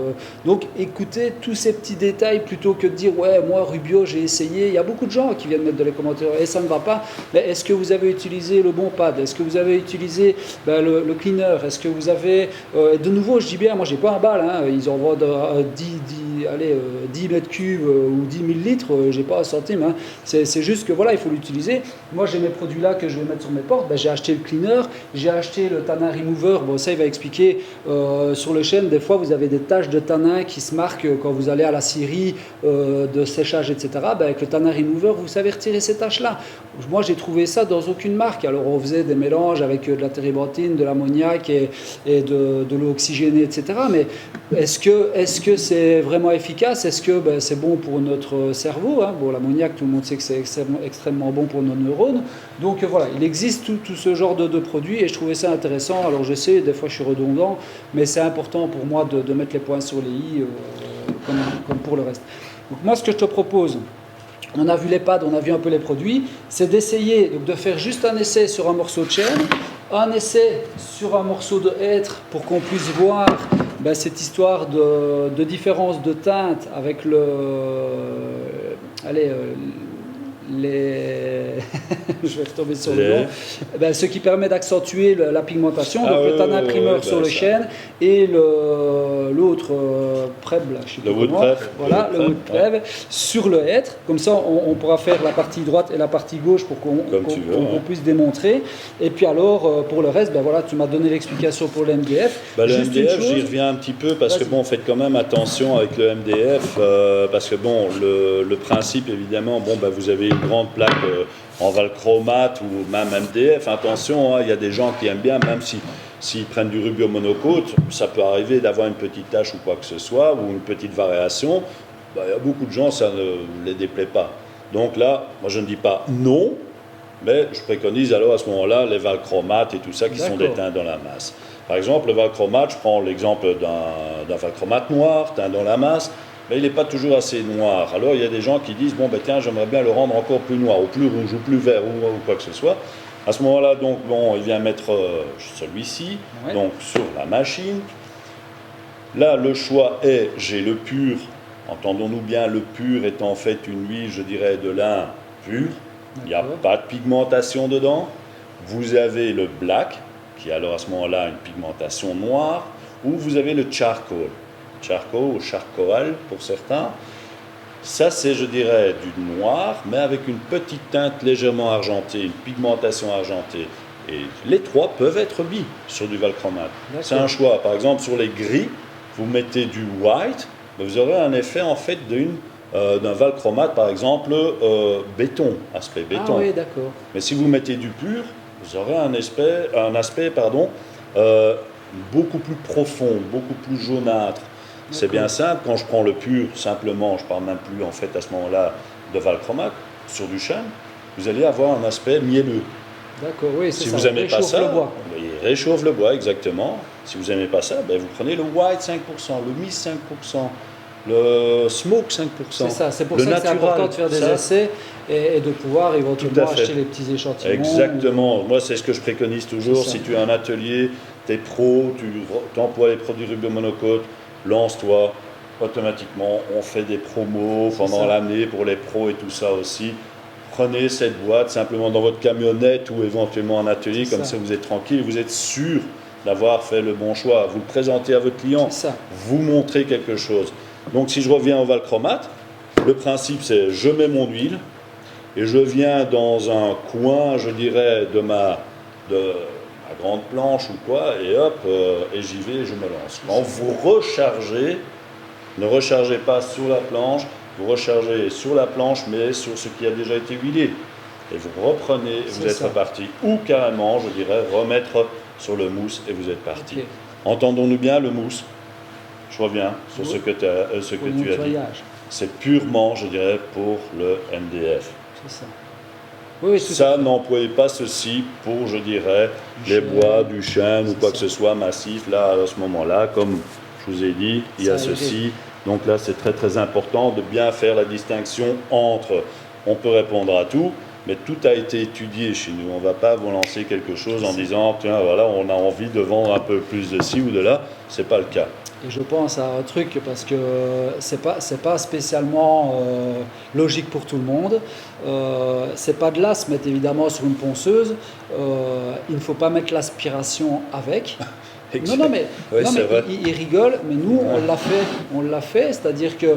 Donc écoutez tous ces petits détails plutôt que de dire ouais moi Rubio j'ai essayé. Il y a beaucoup de gens qui viennent mettre dans les commentaires et ça ne va pas. Mais est-ce que vous avez utilisé le bon pad? Est-ce que vous avez utilisé le cleaner? Est-ce que vous avez... de nouveau, je dis bien, moi, j'ai pas un bal. Ils en vendent 10 mètres cubes ou 10 000 litres. J'ai pas un centime. C'est juste que voilà, il faut l'utiliser. Moi, j'ai mes produits là que je vais mettre sur mes portes. J'ai acheté le cleaner. J'ai acheté le tannin remover. Bon, ça, il va expliquer sur le chaîne. Des fois, vous avez des taches de tanin qui se marquent quand vous allez à la scierie de séchage, etc. Avec le tannin remover, vous savez retirer ces taches-là. Moi, j'ai trouvé ça dans aucune marque. Alors, on faisait des mélanges avec de la térébenthine, de l'ammoniac et de l'eau oxygénée, etc. Mais est-ce que c'est vraiment efficace? Est-ce que c'est bon pour notre cerveau? Bon, l'ammoniac, tout le monde sait que c'est extrêmement bon pour nos neurones. Donc, voilà, il existe tout ce genre de produits et je trouvais ça intéressant. Alors, je sais, des fois, je suis redondant, mais c'est important pour moi de mettre les points sur les i comme pour le reste. Donc, moi, ce que je te propose... On a vu les pads, on a vu un peu les produits. C'est d'essayer, donc de faire juste un essai sur un morceau de chaîne, un essai sur un morceau de hêtre pour qu'on puisse voir cette histoire de différence de teinte avec je vais retomber sur le nom, ce qui permet d'accentuer la pigmentation, donc le tannin primeur sur le chêne et l'autre preb, là, je sais plus comment, voilà, le wood preb sur le hêtre, comme ça on pourra faire la partie droite et la partie gauche pour qu'on puisse démontrer. Et puis alors pour le reste, voilà, tu m'as donné l'explication pour le MDF. Le MDF, j'y reviens un petit peu parce que faites quand même attention avec le MDF parce que le principe évidemment, vous avez une grande plaque en valchromate ou même MDF. Attention, il y a des gens qui aiment bien, même s'ils prennent du rubio monocôte, ça peut arriver d'avoir une petite tache ou quoi que ce soit, ou une petite variation. Il y a beaucoup de gens, ça ne les déplaît pas. Donc là, moi je ne dis pas non, mais je préconise alors à ce moment-là les valchromates et tout ça qui sont des teints dans la masse. Par exemple, le valchromate, je prends l'exemple d'un valchromate noir, teint dans la masse, mais il n'est pas toujours assez noir. Alors il y a des gens qui disent, tiens, j'aimerais bien le rendre encore plus noir, ou plus rouge, ou plus vert, ou quoi que ce soit. À ce moment-là, donc, il vient mettre celui-ci, donc sur la machine. Là, le choix est, j'ai le pur, entendons-nous bien, le pur est en fait une huile, je dirais, de lin pur. Il n'y a pas de pigmentation dedans. Vous avez le black, qui a alors à ce moment-là une pigmentation noire, ou vous avez le charcoal ou charcoal pour certains. Ça, c'est, je dirais, du noir, mais avec une petite teinte légèrement argentée, une pigmentation argentée. Et les trois peuvent être mis sur du valchromate. C'est un choix. Par exemple, sur les gris, vous mettez du white, vous aurez un effet en fait d'un valchromate, par exemple, béton, aspect béton. Ah oui, d'accord. Mais si vous mettez du pur, vous aurez un aspect beaucoup plus profond, beaucoup plus jaunâtre. C'est bien simple, quand je prends le pur, simplement, je ne parle même plus en fait à ce moment-là de valchromate, sur du chêne, vous allez avoir un aspect mielleux. D'accord, oui, c'est ça. Si vous n'aimez pas ça, le bois. Il réchauffe le bois, exactement. Si vous n'aimez pas ça, vous prenez le white 5%, le mist 5%, le smoke 5%. C'est ça, c'est pour ça que c'est important de faire des essais et de pouvoir éventuellement acheter les petits échantillons. Exactement, moi c'est ce que je préconise toujours. Si tu as un atelier, tu es pro, tu emploies les produits rubio monocôte, lance-toi, automatiquement, on fait des promos pendant l'année pour les pros et tout ça aussi. Prenez cette boîte simplement dans votre camionnette ou éventuellement en atelier, comme ça vous êtes tranquille, vous êtes sûr d'avoir fait le bon choix. Vous le présentez à votre client, vous montrez quelque chose. Donc si je reviens au valchromate, le principe c'est je mets mon huile et je viens dans un coin, je dirais, de ma grande planche ou quoi, et hop, et j'y vais et je me lance. Quand vous rechargez, ne rechargez pas sur la planche, vous rechargez sur la planche, mais sur ce qui a déjà été huilé. et vous reprenez et vous êtes reparti. Ou carrément, je dirais, remettre sur le mousse et vous êtes parti. Okay. Entendons-nous bien, le mousse? Je reviens sur ce que tu as dit. C'est purement, je dirais, pour le MDF. C'est ça. Oui, ça, n'employez pas ceci pour, je dirais, les bois, du chêne ou quoi que ce soit massif. Là, à ce moment-là, comme je vous ai dit, il y a ceci. Donc là, c'est très très important de bien faire la distinction entre, on peut répondre à tout, mais tout a été étudié chez nous. On ne va pas vous lancer quelque chose en disant, tiens, voilà, on a envie de vendre un peu plus de ci ou de là. Ce n'est pas le cas. Et je pense à un truc parce que c'est pas spécialement logique pour tout le monde. C'est pas de là se mettre évidemment sur une ponceuse. Il ne faut pas mettre l'aspiration avec. Non, mais il rigole, mais nous, on l'a fait, c'est-à-dire que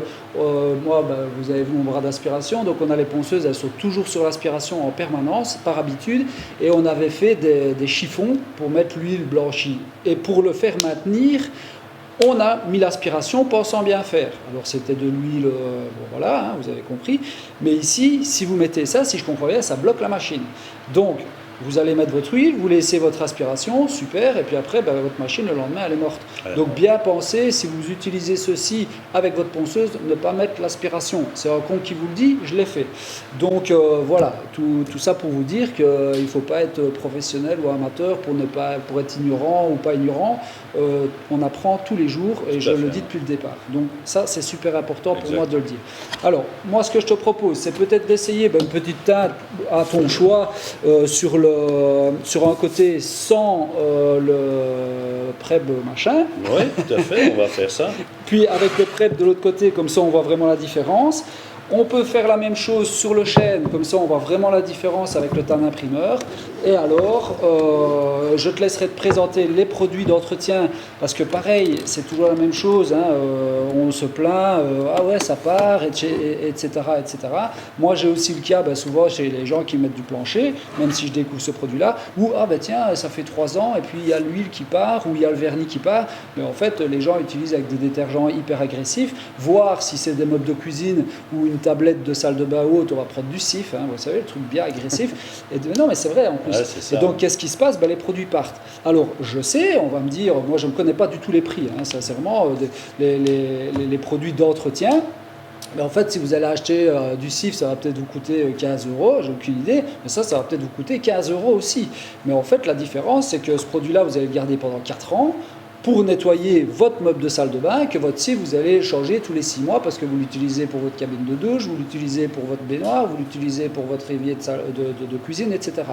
moi, vous avez vu mon bras d'aspiration, donc on a les ponceuses, elles sont toujours sur l'aspiration en permanence, par habitude, et on avait fait des chiffons pour mettre l'huile blanchie. Et pour le faire maintenir, on a mis l'aspiration pensant bien faire. Alors c'était de l'huile, voilà, hein, vous avez compris, mais ici, si vous mettez ça, si je comprends bien, ça bloque la machine. Donc, vous allez mettre votre huile, vous laissez votre aspiration, super, et puis après, votre machine, le lendemain, elle est morte. Donc bien penser, si vous utilisez ceci avec votre ponceuse, ne pas mettre l'aspiration. C'est un con qui vous le dit, je l'ai fait. Donc voilà, tout ça pour vous dire qu'il ne faut pas être professionnel ou amateur pour être ignorant ou pas ignorant. On apprend tous les jours, et je le dis depuis le départ. Donc ça, c'est super important pour moi de le dire. Alors, moi, ce que je te propose, c'est peut-être d'essayer une petite teinte à ton choix sur un côté sans le prep machin. Oui, tout à fait, on va faire ça. Puis avec le prep de l'autre côté, comme ça on voit vraiment la différence. On peut faire la même chose sur le chêne, comme ça on voit vraiment la différence avec le tanin primeur. Et alors, je te laisserai te présenter les produits d'entretien, parce que pareil, c'est toujours la même chose, hein, on se plaint, ah ouais ça part, etc. etc. Moi j'ai aussi le cas, souvent chez les gens qui mettent du plancher, même si je découvre ce produit-là, où tiens, ça fait 3 ans, et puis il y a l'huile qui part, ou il y a le vernis qui part, mais en fait les gens utilisent avec des détergents hyper agressifs, voire si c'est des meubles de cuisine ou une tablette de salle de bain haute, on va prendre du sif, hein, vous savez, le truc bien agressif. Non, mais c'est vrai en plus. Ouais, et donc, qu'est-ce qui se passe? Les produits partent. Alors, je sais, on va me dire, moi, je ne connais pas du tout les prix. Hein, ça, c'est vraiment les produits d'entretien. Mais en fait, si vous allez acheter du sif, ça va peut-être vous coûter 15 €, j'ai aucune idée, mais ça va peut-être vous coûter 15 € aussi. Mais en fait, la différence, c'est que ce produit-là, vous allez le garder pendant 4 ans. Pour nettoyer votre meuble de salle de bain, que votre sif, vous allez changer tous les 6 mois parce que vous l'utilisez pour votre cabine de douche, vous l'utilisez pour votre baignoire, vous l'utilisez pour votre évier de cuisine, etc.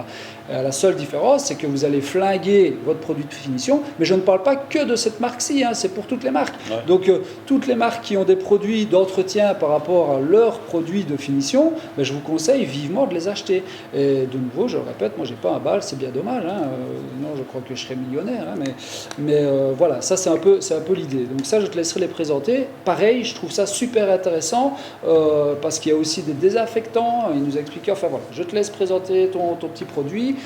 La seule différence, c'est que vous allez flinguer votre produit de finition, mais je ne parle pas que de cette marque-ci, hein, c'est pour toutes les marques. Ouais. Donc, toutes les marques qui ont des produits d'entretien par rapport à leurs produits de finition, je vous conseille vivement de les acheter. Et de nouveau, je le répète, moi, j'ai pas un bal, c'est bien dommage. Hein, non, je crois que je serais millionnaire, hein, mais voilà, ça c'est un peu l'idée. Donc ça, je te laisserai les présenter. Pareil, je trouve ça super intéressant parce qu'il y a aussi des désinfectants. Il nous a expliqué, enfin voilà, je te laisse présenter ton petit produit.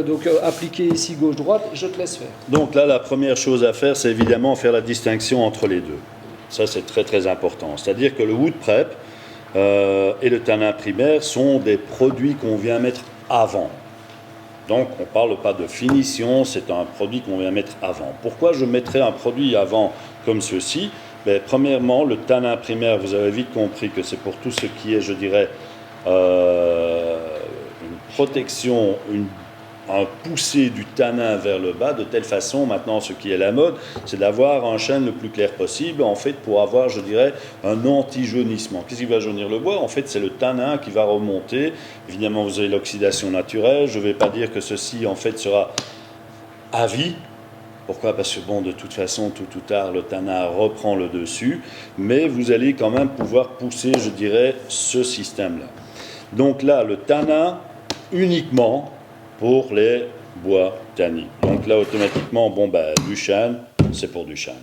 Donc appliqué ici gauche-droite, je te laisse faire. Donc là, la première chose à faire, c'est évidemment faire la distinction entre les deux. Ça, c'est très très important. C'est-à-dire que le wood prep et le tanin primaire sont des produits qu'on vient mettre avant. Donc, on ne parle pas de finition, c'est un produit qu'on vient mettre avant. Pourquoi je mettrais un produit avant comme ceci? Premièrement, le tanin primaire, vous avez vite compris que c'est pour tout ce qui est, je dirais, une protection, un poussé du tanin vers le bas, de telle façon, maintenant, ce qui est la mode, c'est d'avoir un chêne le plus clair possible, en fait, pour avoir, je dirais, un anti-jaunissement. Qu'est-ce qui va jaunir le bois? En fait, c'est le tanin qui va remonter. Évidemment, vous avez l'oxydation naturelle. Je ne vais pas dire que ceci, en fait, sera à vie. Pourquoi? Parce que, de toute façon, tôt ou tard, le tanin reprend le dessus, mais vous allez quand même pouvoir pousser, je dirais, ce système-là. Donc là, le tanin, uniquement pour les bois tanniques. Donc là, automatiquement, du chêne, c'est pour du chêne.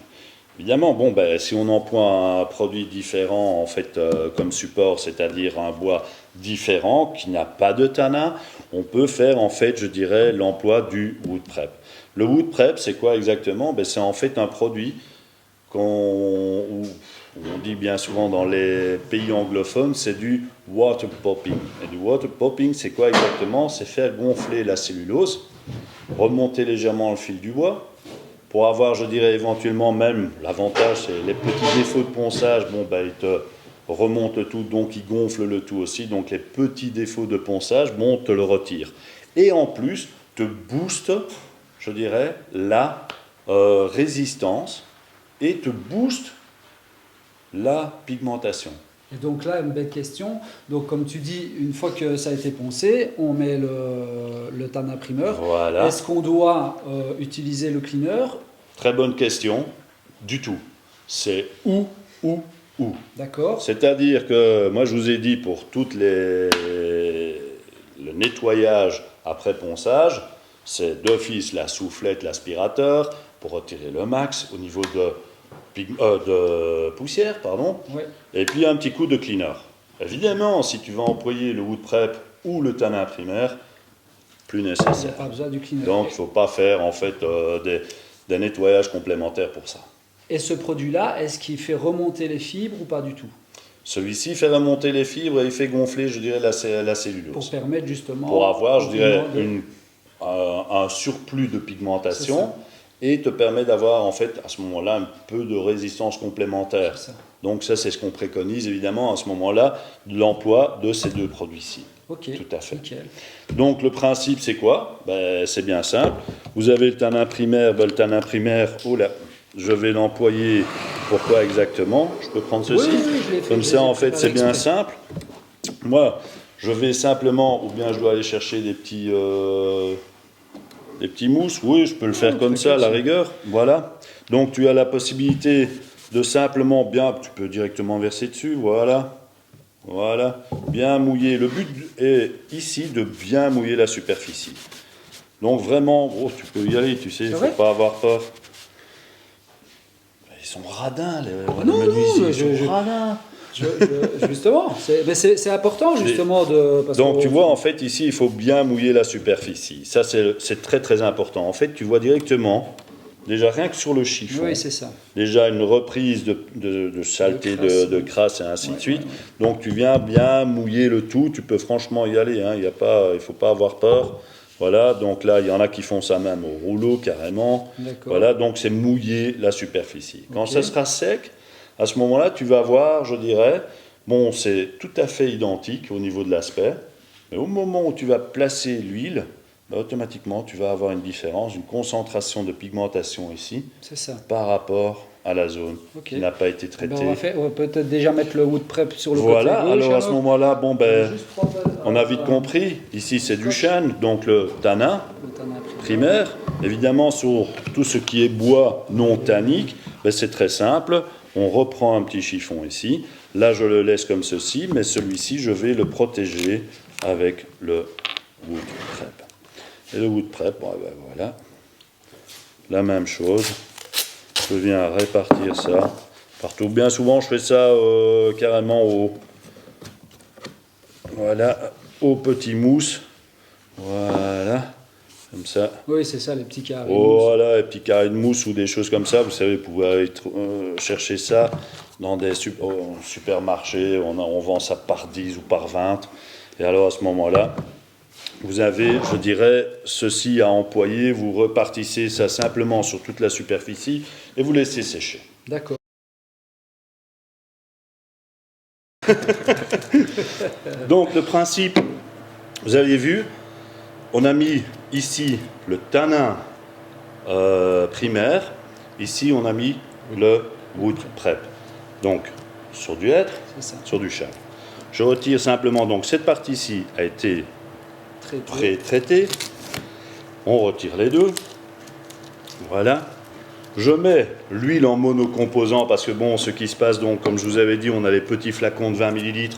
Évidemment, si on emploie un produit différent, en fait, comme support, c'est-à-dire un bois différent, qui n'a pas de tanin, on peut faire, en fait, je dirais, l'emploi du wood prep. Le wood prep, c'est quoi exactement? C'est en fait un produit où on dit bien souvent dans les pays anglophones, c'est du water popping. Et du water popping, c'est quoi exactement? C'est faire gonfler la cellulose, remonter légèrement le fil du bois, pour avoir, je dirais, éventuellement même, l'avantage, c'est les petits défauts de ponçage, bon, ben, ils te remontent le tout, donc ils gonflent le tout aussi, donc les petits défauts de ponçage, bon, te le retire. Et en plus, te booste, je dirais, la résistance et te booste la pigmentation. Et donc là, une belle question. Donc comme tu dis, une fois que ça a été poncé, on met le tannin primeur. Voilà. Est-ce qu'on doit utiliser le cleaner? Très bonne question. Du tout. C'est où. D'accord. C'est-à-dire que, moi je vous ai dit, pour toutes le nettoyage après ponçage, c'est d'office la soufflette, l'aspirateur, pour retirer le max au niveau de poussière, pardon. Ouais. Et puis un petit coup de cleaner. Évidemment, si tu vas employer le wood prep ou le tannin primaire, plus nécessaire. Il n'y a pas besoin du cleaner. Donc il ne faut pas faire en fait des nettoyages complémentaires pour ça. Et ce produit-là, est-ce qu'il fait remonter les fibres ou pas du tout? Celui-ci fait remonter les fibres et il fait gonfler, je dirais, la cellulose. Pour permettre justement... Pour avoir, je dirais, un surplus de pigmentation et te permet d'avoir, en fait, à ce moment-là, un peu de résistance complémentaire. Donc ça, c'est ce qu'on préconise, évidemment, à ce moment-là, de l'emploi de ces deux produits-ci. Ok, tout à fait. nickel. Donc le principe, c'est quoi? Ben, c'est bien simple. Vous avez le tannin primaire, le tannin primaire, oh là, je vais l'employer. Pourquoi exactement? Je peux prendre ceci. Oui, comme ça, en fait, c'est bien simple. Moi, je vais simplement, ou bien je dois aller chercher des petits mousses. Oui, je peux le faire comme ça, à la rigueur. Voilà. Donc, tu as la possibilité de simplement tu peux directement verser dessus. Voilà. Voilà. Bien mouiller. Le but est ici de bien mouiller la superficie. Donc, vraiment, tu peux y aller, tu sais, il ne faut pas avoir peur. Ils sont radins, les menuisiers. Ils sont radins. Justement, c'est important justement de... Donc tu vois, en fait, ici, il faut bien mouiller la superficie. Ça, c'est très très important. En fait, tu vois directement, déjà rien que sur le chiffon, oui, c'est ça. déjà une reprise de saleté, de crasse et ainsi de suite. Donc tu viens bien mouiller le tout. Tu peux franchement y aller. Hein. Il ne faut pas avoir peur. Voilà, donc là, il y en a qui font ça même au rouleau, carrément. Voilà, donc c'est mouiller la superficie. Quand ça sera sec, à ce moment-là, tu vas voir, je dirais, bon, c'est tout à fait identique au niveau de l'aspect, mais au moment où tu vas placer l'huile, automatiquement, tu vas avoir une différence, une concentration de pigmentation ici, par rapport à la zone qui n'a pas été traitée. On va peut-être déjà mettre le wood prep sur le côté gauche. Voilà, alors à ce moment-là, bon, on a vite compris, ici c'est du chêne, donc le tannin primaire. Évidemment, sur tout ce qui est bois non tannique, c'est très simple. On reprend un petit chiffon ici. Là, je le laisse comme ceci, mais celui-ci, je vais le protéger avec le wood prep. Et le wood prep, voilà. La même chose. Je viens répartir ça partout. Bien souvent, je fais ça carrément au petit mousse. Voilà. Comme ça. Oui, c'est ça, les petits carrés de mousse. Voilà, les petits carrés de mousse ou des choses comme ça. Vous savez, vous pouvez aller chercher ça dans des supermarchés. On vend ça par 10 ou par 20. Et alors, à ce moment-là, vous avez, je dirais, ceci à employer. Vous repartissez ça simplement sur toute la superficie et vous laissez sécher. D'accord. Donc, le principe, vous avez vu, on a mis ici le tannin primaire, ici on a mis le wood prep. Donc sur du hêtre, sur du chêne. Je retire simplement, donc cette partie-ci a été pré-traitée. On retire les deux. Voilà. Je mets l'huile en monocomposant parce que bon, ce qui se passe, donc comme je vous avais dit, on a les petits flacons de 20 ml,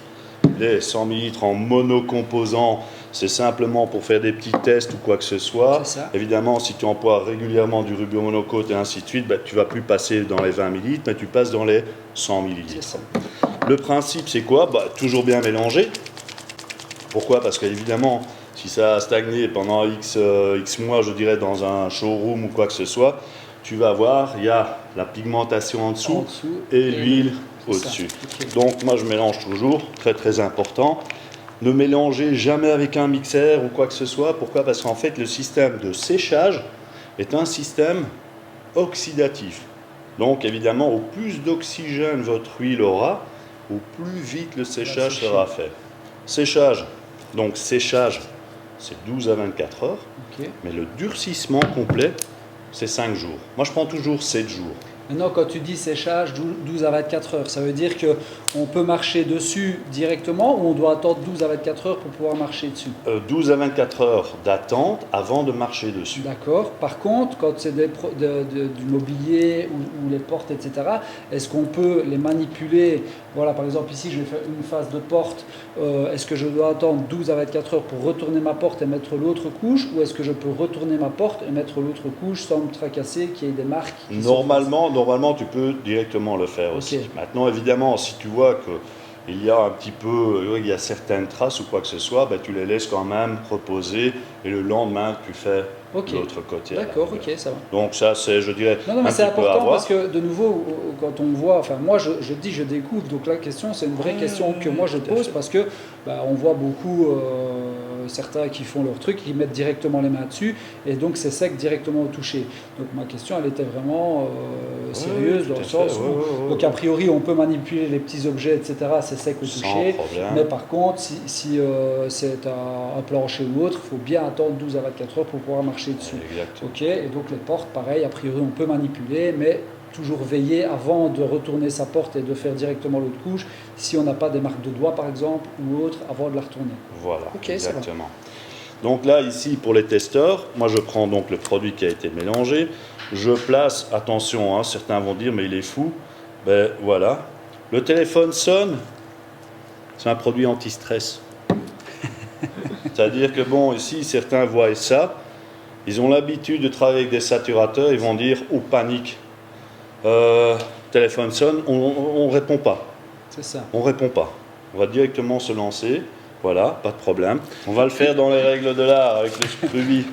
les 100 ml en monocomposant. C'est simplement pour faire des petits tests ou quoi que ce soit. Évidemment, si tu emploies régulièrement du rubio monocote et ainsi de suite, tu ne vas plus passer dans les 20 ml, mais tu passes dans les 100 ml. Le principe, c'est quoi? Toujours bien mélanger. Pourquoi? Parce qu'évidemment, si ça a stagné pendant X mois, je dirais, dans un showroom ou quoi que ce soit, tu vas voir, il y a la pigmentation en dessous et l'huile au-dessus. Donc moi je mélange toujours, très très important. Ne mélangez jamais avec un mixeur ou quoi que ce soit. Pourquoi? Parce qu'en fait le système de séchage est un système oxydatif. Donc évidemment, au plus d'oxygène votre huile aura, au plus vite le séchage sera fait. Séchage, donc séchage, c'est 12 à 24 heures, mais le durcissement complet, c'est 5 jours. Moi, je prends toujours 7 jours. Maintenant, quand tu dis séchage 12 à 24 heures, ça veut dire qu'on peut marcher dessus directement ou on doit attendre 12 à 24 heures pour pouvoir marcher dessus? 12 à 24 heures d'attente avant de marcher dessus. D'accord. Par contre, quand c'est du mobilier ou les portes, etc., est-ce qu'on peut les manipuler? Voilà, par exemple, ici, je vais faire une phase de porte. Est-ce que je dois attendre 12 à 24 heures pour retourner ma porte et mettre l'autre couche? Ou est-ce que je peux retourner ma porte et mettre l'autre couche sans me tracasser, qu'il y ait des marques? Normalement, tu peux directement le faire aussi. Maintenant, évidemment, si tu vois qu'il y a un petit peu, il y a certaines traces ou quoi que ce soit, ben, tu les laisses quand même reposer et le lendemain, tu fais l'autre côté. D'accord, ça va. Donc ça, c'est, je dirais, non, mais c'est important parce que, de nouveau, quand on voit, enfin moi je dis je découvre, donc la question c'est une vraie question que moi je pose parce que on voit beaucoup certains qui font leur truc, qui mettent directement les mains dessus et donc c'est sec directement au toucher. Donc ma question elle était vraiment sérieuse dans le sens où, donc a priori on peut manipuler les petits objets, etc., c'est sec au toucher, mais par contre si c'est un plancher ou autre, il faut bien attendre 12 à 24 heures pour pouvoir marcher dessus. Exactement. Et donc les portes, pareil, a priori on peut manipuler, mais toujours veiller avant de retourner sa porte et de faire directement l'autre couche, si on n'a pas des marques de doigts par exemple ou autre, avant de la retourner. Voilà, exactement. Donc là, ici, pour les testeurs, moi je prends donc le produit qui a été mélangé, je place, attention, hein, certains vont dire mais il est fou, ben voilà, le téléphone sonne, c'est un produit anti-stress. C'est-à-dire que bon, ici, certains voient ça, ils ont l'habitude de travailler avec des saturateurs, ils vont dire « oh, panique, téléphone sonne, on ne répond pas ». C'est ça. On ne répond pas. On va directement se lancer, voilà, pas de problème. On va le faire dans les règles de l'art avec le scruby.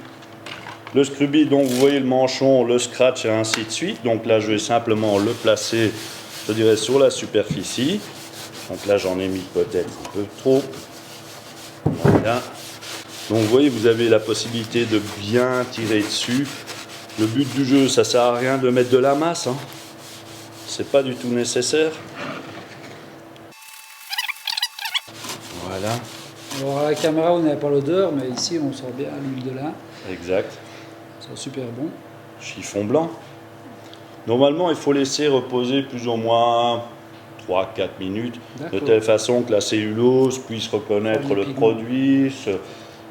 Le scruby, donc vous voyez le manchon, le scratch et ainsi de suite. Donc là, je vais simplement le placer, je dirais, sur la superficie. Donc là, j'en ai mis peut-être un peu trop. Voilà. Donc vous voyez, vous avez la possibilité de bien tirer dessus. Le but du jeu, ça ne sert à rien de mettre de la masse. Hein. C'est pas du tout nécessaire. Voilà. Alors à la caméra, on n'avait pas l'odeur, mais ici, on sent bien l'huile de lin. Exact. C'est super bon. Chiffon blanc. Normalement, il faut laisser reposer plus ou moins 3-4 minutes, de telle façon que la cellulose puisse reconnaître le produit,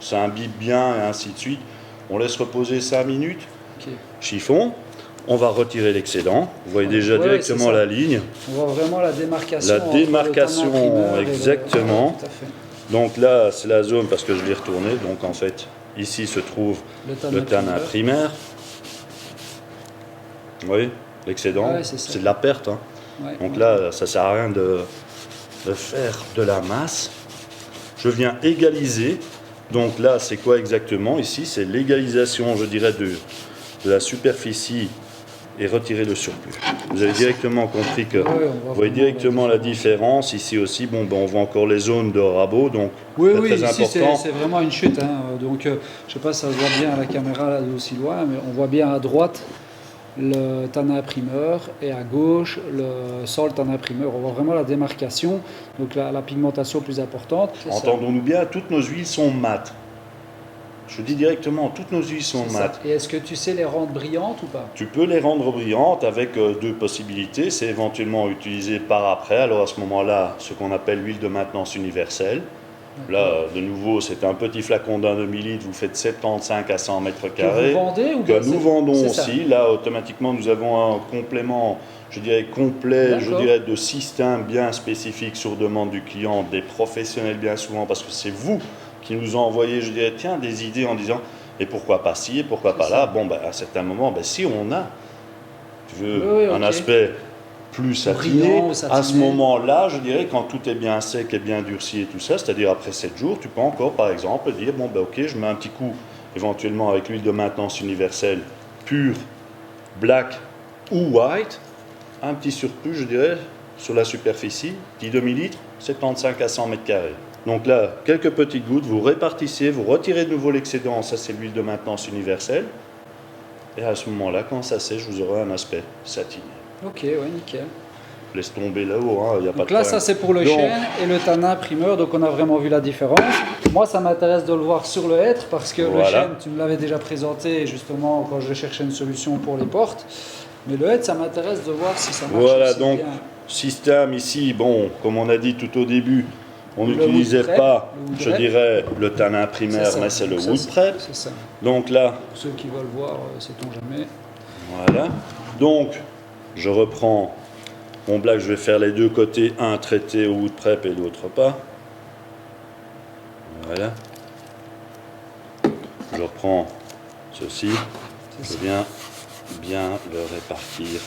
s'imbibe bien et ainsi de suite. On laisse reposer 5 minutes. Chiffon. On va retirer l'excédent. Vous voyez déjà directement la ligne. On voit vraiment la démarcation. La démarcation, exactement. Tout à fait. Donc là, c'est la zone parce que je l'ai retourné. Donc en fait, ici se trouve le tanin primaire. Vous voyez, l'excédent, c'est de la perte. Hein. Donc là, ça ne sert à rien de faire de la masse. Je viens égaliser. Donc là, c'est quoi exactement? Ici, c'est l'égalisation, je dirais, de la superficie et retirer le surplus. Vous avez directement compris que vous voyez directement la différence. Ici aussi, bon, ben, on voit encore les zones de rabot, donc très ici important. C'est vraiment une chute. Hein. Donc, je ne sais pas si ça se voit bien à la caméra là d'aussi loin, mais on voit bien à droite le tanin primeur et à gauche sans le tanin primeur. On voit vraiment la démarcation, donc la pigmentation plus importante. Entendons-nous bien, toutes nos huiles sont mates. Je dis directement, toutes nos huiles sont mates. Et est-ce que tu sais les rendre brillantes ou pas? Tu peux les rendre brillantes avec deux possibilités. C'est éventuellement utilisé par après. Alors à ce moment-là, ce qu'on appelle l'huile de maintenance universelle. Là, de nouveau, c'est un petit flacon d'un demi-litre. Vous faites 75 à 100 mètres carrés. Que vous vendez ou que nous vendons aussi. Là, automatiquement, nous avons un complément, je dirais complet, je dirais de système bien spécifique sur demande du client, des professionnels bien souvent, parce que c'est vous qui nous ont envoyé, je dirais, tiens, des idées en disant, et pourquoi pas ci, et pourquoi pas là. Bon, ben, à certains moments, ben, si on a, tu veux, un aspect plus satiné, à ce moment-là, je dirais, quand tout est bien sec et bien durci et tout ça, c'est-à-dire après 7 jours, tu peux encore, par exemple, dire, bon, ben, ok, je mets un petit coup, éventuellement avec l'huile de maintenance universelle, pure, black ou white, un petit surplus, je dirais, sur la superficie, 10 demi-litres, 75 à 100 mètres carrés. Donc là, quelques petites gouttes, vous répartissez, vous retirez de nouveau l'excédent, ça c'est l'huile de maintenance universelle. Et à ce moment-là, quand ça sèche, vous aurez un aspect satiné. Ok, ouais, nickel. Laisse tomber là-haut, il n'y a pas de Donc là, ça c'est pour le chêne et le tanin primeur, donc on a vraiment vu la différence. Moi, ça m'intéresse de le voir sur le hêtre parce que le chêne, tu me l'avais déjà présenté justement quand je cherchais une solution pour les portes. Mais le hêtre, ça m'intéresse de voir si ça marche voilà, aussi donc, bien. Système ici, bon, comme on a dit tout au début, on n'utilisait pas, je dirais, le tanin primaire, mais c'est le wood prep. C'est ça. Donc là, pour ceux qui veulent voir, sait-on jamais. Voilà. Donc, je reprends mon black, je vais faire les deux côtés, un traité au wood prep et l'autre pas. Voilà. Je reprends ceci, je viens bien le répartir.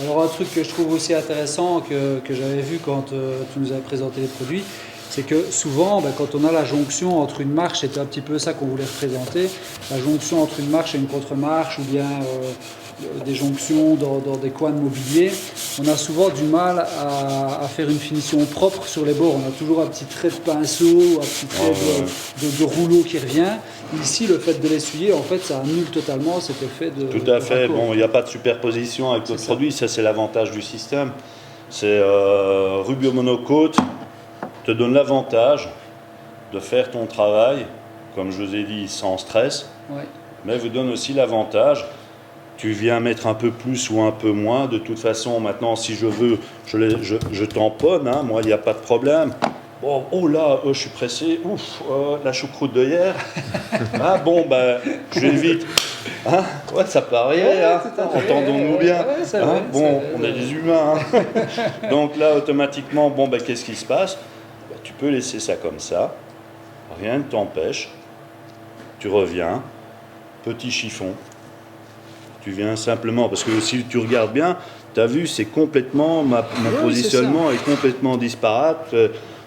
Alors un truc que je trouve aussi intéressant, que j'avais vu quand tu nous avais présenté les produits, c'est que souvent, quand on a la jonction entre une marche, c'était un petit peu ça qu'on voulait représenter, la jonction entre une marche et une contre-marche, ou bien des jonctions dans des coins de mobilier, on a souvent du mal à faire une finition propre sur les bords. On a toujours un petit trait de pinceau, un petit trait de rouleau qui revient. Ici, le fait de l'essuyer, en fait, ça annule totalement cet effet de... Tout à fait. Bon, il n'y a pas de superposition avec d'autres produits. Ça, c'est l'avantage du système. C'est Rubio Monocoat te donne l'avantage de faire ton travail, comme je vous ai dit, sans stress, mais vous donne aussi l'avantage, tu viens mettre un peu plus ou un peu moins, de toute façon, maintenant, si je veux, je tamponne, moi, il n'y a pas de problème. Bon, oh là, je suis pressé, la choucroute de hier, je vais vite. Ouais, ça peut arriver, entendons-nous bien. On est des humains. Donc là, automatiquement, qu'est-ce qui se passe ? Tu peux laisser ça comme ça, rien ne t'empêche, tu reviens, petit chiffon, tu viens simplement, parce que si tu regardes bien, tu as vu, c'est complètement, mon positionnement est complètement disparate,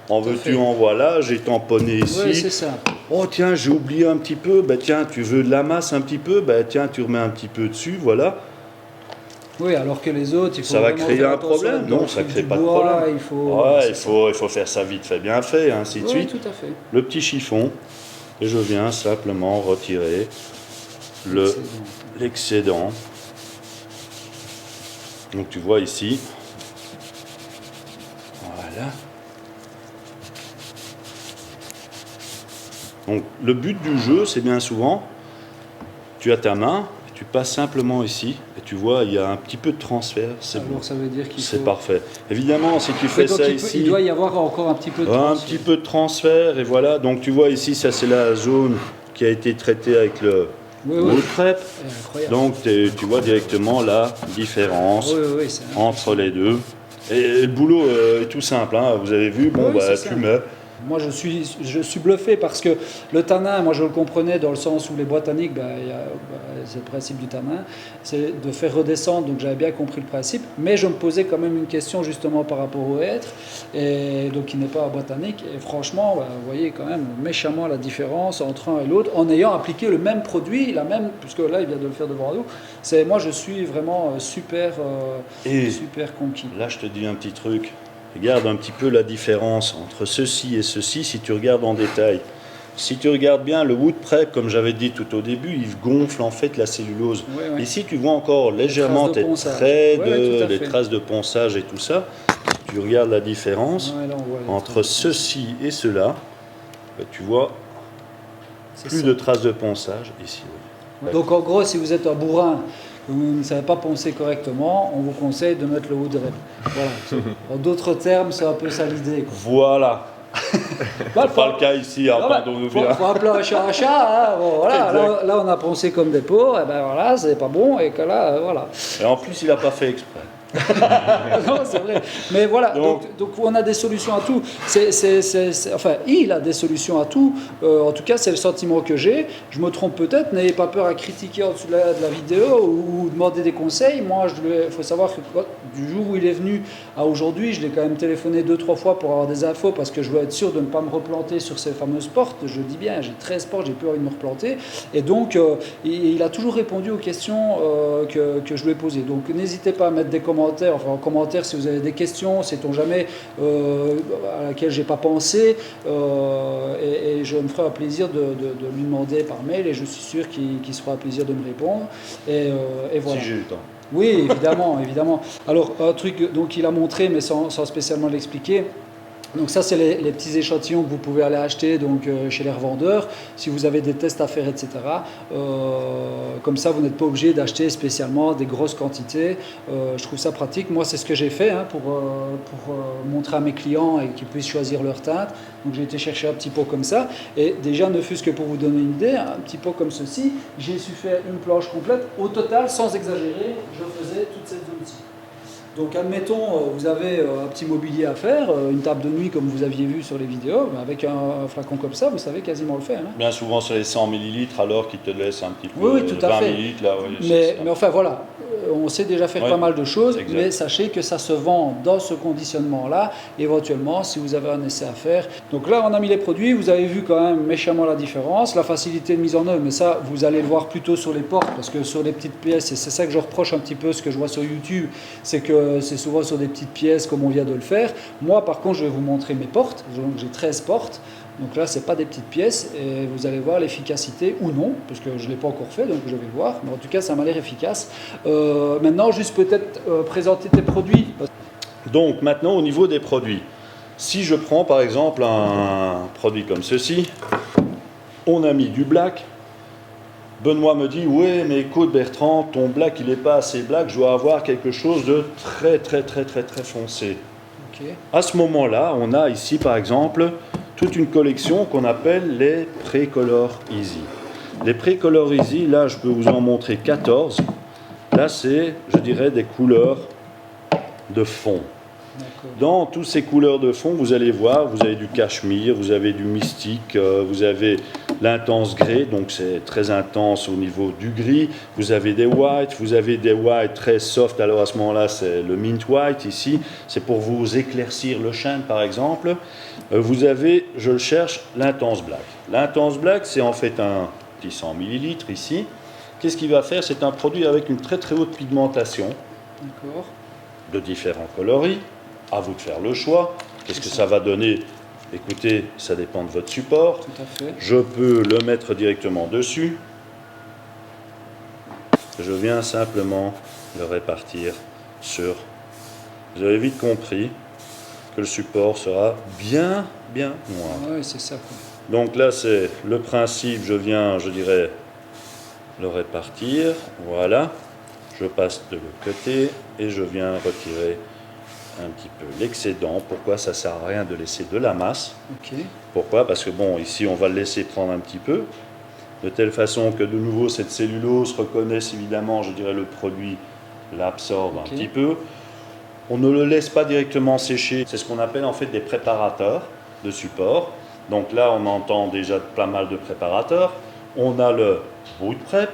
en veux-tu, en voilà, j'ai tamponné ici, c'est ça. Oh tiens, j'ai oublié un petit peu, tiens, tu veux de la masse un petit peu, tiens, tu remets un petit peu dessus, voilà. Oui, alors que les autres, il faut ça va créer un problème. Non, ça ne crée pas de problème. Il faut faire ça vite fait, bien fait, ainsi de suite. Tout à fait. Le petit chiffon, et je viens simplement retirer l'excédent. Donc tu vois ici. Voilà. Donc le but du jeu, c'est bien souvent, tu as ta main, tu passes simplement ici et tu vois, il y a un petit peu de transfert. Ça veut dire qu'il faut... C'est parfait. Évidemment, si tu fais ça ici... Il doit y avoir encore un petit peu de transfert. Un petit peu de transfert, et voilà. Donc tu vois ici, ça c'est la zone qui a été traitée avec le wood prep. Donc tu vois directement la différence entre les deux. Et le boulot est tout simple, vous avez vu, tu mets... Moi, je suis bluffé parce que le tanin, moi je le comprenais dans le sens où les bois tanniques, c'est le principe du tanin, c'est de faire redescendre, donc j'avais bien compris le principe, mais je me posais quand même une question justement par rapport au hêtre, et donc qui n'est pas un bois tannique, et franchement, vous voyez quand même méchamment la différence entre un et l'autre, en ayant appliqué le même produit, puisque là il vient de le faire devant nous, moi je suis vraiment super conquis. Là je te dis un petit truc. Regarde un petit peu la différence entre ceci et ceci si tu regardes en détail. Si tu regardes bien le wood prep, comme j'avais dit tout au début, il gonfle en fait la cellulose. Ici, tu vois encore légèrement tes traits, les traces de ponçage et tout ça. Si tu regardes la différence entre ceci et cela, tu vois plus de traces de ponçage ici. Donc en gros, si vous êtes un bourrin, vous ne savez pas poncer correctement, on vous conseille de mettre le wood rep. Voilà. En d'autres termes, c'est un peu ça l'idée. Voilà. C'est pas le cas ici, pardon-nous bien. Il faut appeler un chat un chat. Là, on a poncé comme des pots, et voilà, c'est pas bon, et que là, voilà. Et en plus, il n'a pas fait exprès. Non, c'est vrai. Mais voilà, donc on a des solutions à tout. Il a des solutions à tout. En tout cas, c'est le sentiment que j'ai. Je me trompe peut-être. N'ayez pas peur à critiquer en dessous de la vidéo ou demander des conseils. Moi, il faut savoir que du jour où il est venu à aujourd'hui, je l'ai quand même téléphoné 2-3 fois pour avoir des infos parce que je veux être sûr de ne pas me replanter sur ces fameuses portes. Je dis bien, j'ai 13 portes, j'ai plus envie de me replanter. Et donc, il a toujours répondu aux questions que je lui ai posées. Donc, n'hésitez pas à mettre des commentaires commentaire, enfin en commentaire si vous avez des questions, sait-on jamais, à laquelle j'ai pas pensé, et je me ferai un plaisir de lui demander par mail, et je suis sûr qu'il se fera un plaisir de me répondre. Et voilà. Si j'ai le temps. Oui, évidemment, évidemment. Alors, un truc donc, il a montré, mais sans spécialement l'expliquer. Donc ça, c'est les petits échantillons que vous pouvez aller acheter donc, chez les revendeurs, si vous avez des tests à faire, etc. Comme ça, vous n'êtes pas obligé d'acheter spécialement des grosses quantités. Je trouve ça pratique. Moi, c'est ce que j'ai fait pour montrer à mes clients et qu'ils puissent choisir leur teinte. Donc j'ai été chercher un petit pot comme ça. Et déjà, ne fût-ce que pour vous donner une idée, un petit pot comme ceci, j'ai su faire une planche complète. Au total, sans exagérer, je faisais toute cette zone-ci. Donc admettons, vous avez un petit mobilier à faire, une table de nuit comme vous aviez vu sur les vidéos, avec un flacon comme ça, vous savez quasiment le faire. Hein. Bien souvent c'est les 100 ml alors qu'ils te laissent un petit peu oui, tout à 20 fait. ml. Là, oui, mais enfin voilà, on sait déjà faire pas mal de choses, exact. Mais sachez que ça se vend dans ce conditionnement-là, éventuellement si vous avez un essai à faire. Donc là on a mis les produits, vous avez vu quand même méchamment la différence, la facilité de mise en œuvre, mais ça vous allez le voir plutôt sur les portes, parce que sur les petites pièces, et c'est ça que je reproche un petit peu, ce que je vois sur YouTube, c'est que c'est souvent sur des petites pièces comme on vient de le faire. Moi par contre je vais vous montrer mes portes, donc j'ai 13 portes. Donc là, ce n'est pas des petites pièces et vous allez voir l'efficacité ou non, parce que je ne l'ai pas encore fait, donc je vais le voir. Mais en tout cas, ça m'a l'air efficace. Maintenant, juste peut-être présenter tes produits. Donc maintenant, au niveau des produits, si je prends par exemple un produit comme ceci, on a mis du black. Benoît me dit, ouais, mais écoute Bertrand, ton black, il n'est pas assez black, je dois avoir quelque chose de très foncé. Okay. À ce moment-là, on a ici par exemple toute une collection qu'on appelle les Precolor Easy. Les Precolor Easy, là je peux vous en montrer 14. Là c'est, je dirais, des couleurs de fond. Dans toutes ces couleurs de fond, vous allez voir, vous avez du cachemire, vous avez du mystique, vous avez l'intense gris, donc c'est très intense au niveau du gris. Vous avez des whites très soft, alors à ce moment-là c'est le mint white ici, c'est pour vous éclaircir le chêne par exemple. Vous avez, je le cherche, l'intense black. L'intense black c'est en fait un petit 100 ml ici. Qu'est-ce qu'il va faire? C'est un produit avec une très haute pigmentation, de différents coloris. À vous de faire le choix. Qu'est-ce que ça va donner? Écoutez, ça dépend de votre support. Tout à fait. Je peux le mettre directement dessus. Je viens simplement le répartir sur... Vous avez vite compris que le support sera bien noir. Oui, c'est ça. Donc là, c'est le principe. Je viens, je dirais, le répartir. Voilà. Je passe de l'autre côté et je viens retirer un petit peu l'excédent. Pourquoi? Ça ne sert à rien de laisser de la masse. Okay. Pourquoi? Parce que bon, ici on va le laisser prendre un petit peu, de telle façon que de nouveau cette cellulose reconnaisse évidemment, je dirais, le produit, l'absorbe un petit peu. On ne le laisse pas directement sécher. C'est ce qu'on appelle en fait des préparateurs de support. Donc là on entend déjà pas mal de préparateurs. On a le boot prep.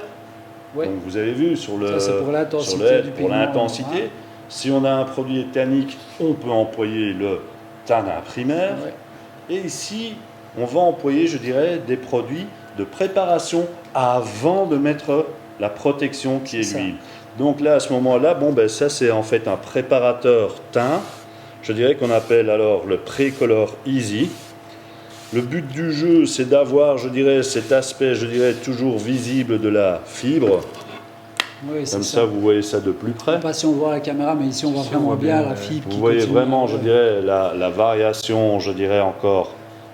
Ouais. Donc vous avez vu sur le, ça, c'est pour l'intensité. Pour l'intensité. Si on a un produit éthanique, on peut employer le tanin primaire. Ouais. Et ici, on va employer, je dirais, des produits de préparation avant de mettre la protection qui est l'huile. Donc là, à ce moment-là, bon, ben, ça c'est en fait un préparateur teint. Je dirais qu'on appelle alors le Precolor Easy. Le but du jeu, c'est d'avoir, je dirais, cet aspect, je dirais, toujours visible de la fibre. Oui, comme ça, vous voyez ça de plus près. Pas si on voit la caméra, mais ici on voit vraiment bien la fibre. Vous voyez vraiment, je dirais, la variation, je dirais encore,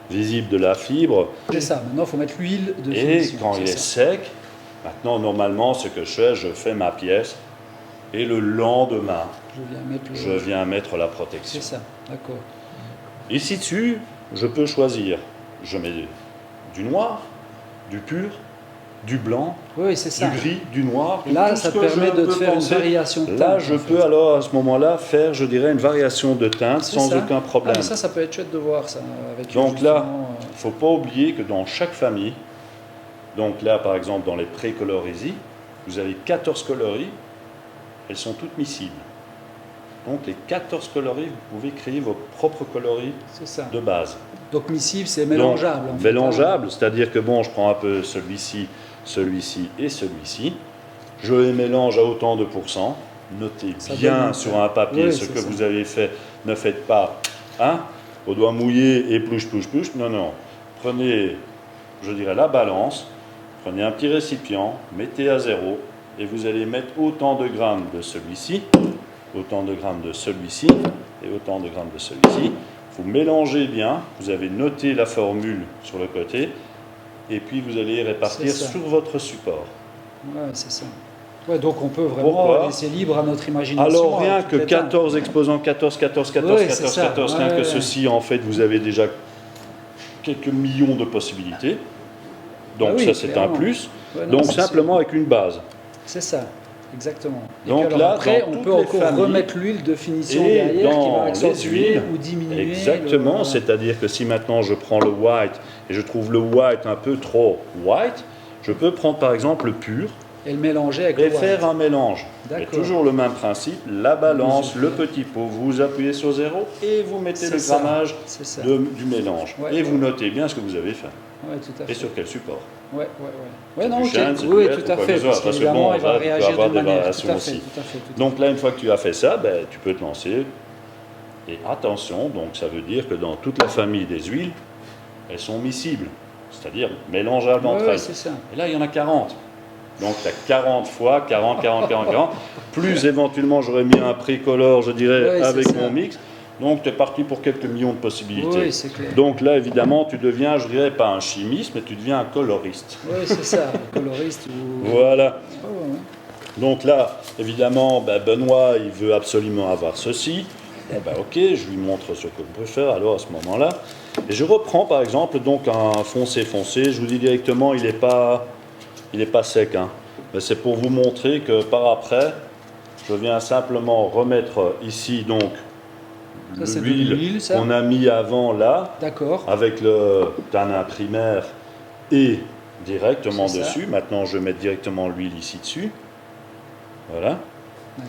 visible de la fibre. C'est ça, maintenant il faut mettre l'huile de finition. Et quand il est sec, maintenant normalement ce que je fais ma pièce et le lendemain, je viens mettre la protection. C'est ça, d'accord. Ici dessus, je peux choisir. Je mets du noir, du pur, du blanc, oui, c'est ça. Du gris, du noir. Là, ça te permet de te faire une variation de teinte. Là, je peux alors à ce moment-là faire, je dirais, une variation de teinte sans aucun problème. Ah, ça peut être chouette de voir ça. Avec donc là, il ne faut pas oublier que dans chaque famille, donc là par exemple dans les Precolor Easy, vous avez 14 coloris, elles sont toutes miscibles. Donc les 14 coloris, vous pouvez créer vos propres coloris de base. Donc miscible, c'est mélangeable. Donc, mélangeable, c'est-à-dire que bon, je prends un peu celui-ci et celui-ci. Je les mélange à autant de pourcents. notez Ça bien donne- sur un papier Oui, ce c'est que ça. vous avez fait. Ne faites pas, hein, au doigt mouillé et plouche. Non, non. Prenez, je dirais, la balance, prenez un petit récipient, mettez à 0 et vous allez mettre autant de grammes de celui-ci, autant de grammes de celui-ci et autant de grammes de celui-ci. Vous mélangez bien, vous avez noté la formule sur le côté et puis vous allez répartir C'est ça. sur votre support. Ouais, c'est ça. Ouais, donc on peut vraiment Pourquoi laisser libre à notre imagination. Alors rien avec que toutes les teintes. 14 exposants, 14, 14, 14, Oui, c'est 14, ça. 14, rien Ouais, que ouais. ceci, en fait, vous avez déjà quelques millions de possibilités. Donc Ah oui, ça, c'est clairement. un plus. Ouais, non, Donc c'est simplement avec une base. C'est ça, exactement. Et Donc puis alors là, après, dans on toutes peut les encore familles, remettre l'huile de finition et derrière qui dans va les accentuer huiles, ou diminuer. Exactement, le- c'est-à-dire que si maintenant je prends le white et je trouve le white un peu trop white, je peux prendre par exemple le pur Et le mélanger avec et le white. faire un mélange. Mais D'accord. toujours le même principe, la balance, Vous le appuyez. petit pot, vous appuyez sur 0 et vous mettez C'est le ça, grammage c'est ça. du mélange. Ouais, et vous ouais. notez bien ce que vous avez fait Ouais, tout à fait. et sur quel support. Ouais. Ouais, non, du ok. chêne, c'est Oui, du tout hêtre à ou quoi fait. que ce Parce soit. Parce que qu'évidemment, bon, il va là, tu peux réagir avoir d'une des manière. variations Tout à aussi. fait, tout à fait. Donc là, une fois que tu as fait ça, ben, tu peux te lancer. Et attention, donc ça veut dire que dans toute la famille des huiles, elles sont miscibles, c'est-à-dire mélangeables entre Ouais, elles. c'est ça. Et là, il y en a 40. Donc tu as 40 fois, 40, 40, 40, 40. Plus éventuellement, j'aurais mis un précolore, je dirais, Ouais, c'est avec ça. mon mix. Donc tu es parti pour quelques millions de possibilités. Oui, c'est clair. Donc là, évidemment, tu deviens, je dirais, pas un chimiste, mais tu deviens un coloriste. Oui, c'est ça. Coloriste ou. Voilà. Ouais. Donc là, évidemment, ben, Benoît, il veut absolument avoir ceci. Bon, ben, ok, je lui montre ce que je peux faire alors à ce moment-là. Et je reprends par exemple donc un foncé. Je vous dis directement, il n'est pas sec. Hein. Mais c'est pour vous montrer que par après, je viens simplement remettre ici donc Ça, c'est de l'huile, l'huile ça. qu'on a mis avant là, D'accord. avec le tanin primaire et directement C'est ça. dessus. Maintenant, je vais mettre directement l'huile ici dessus. Voilà.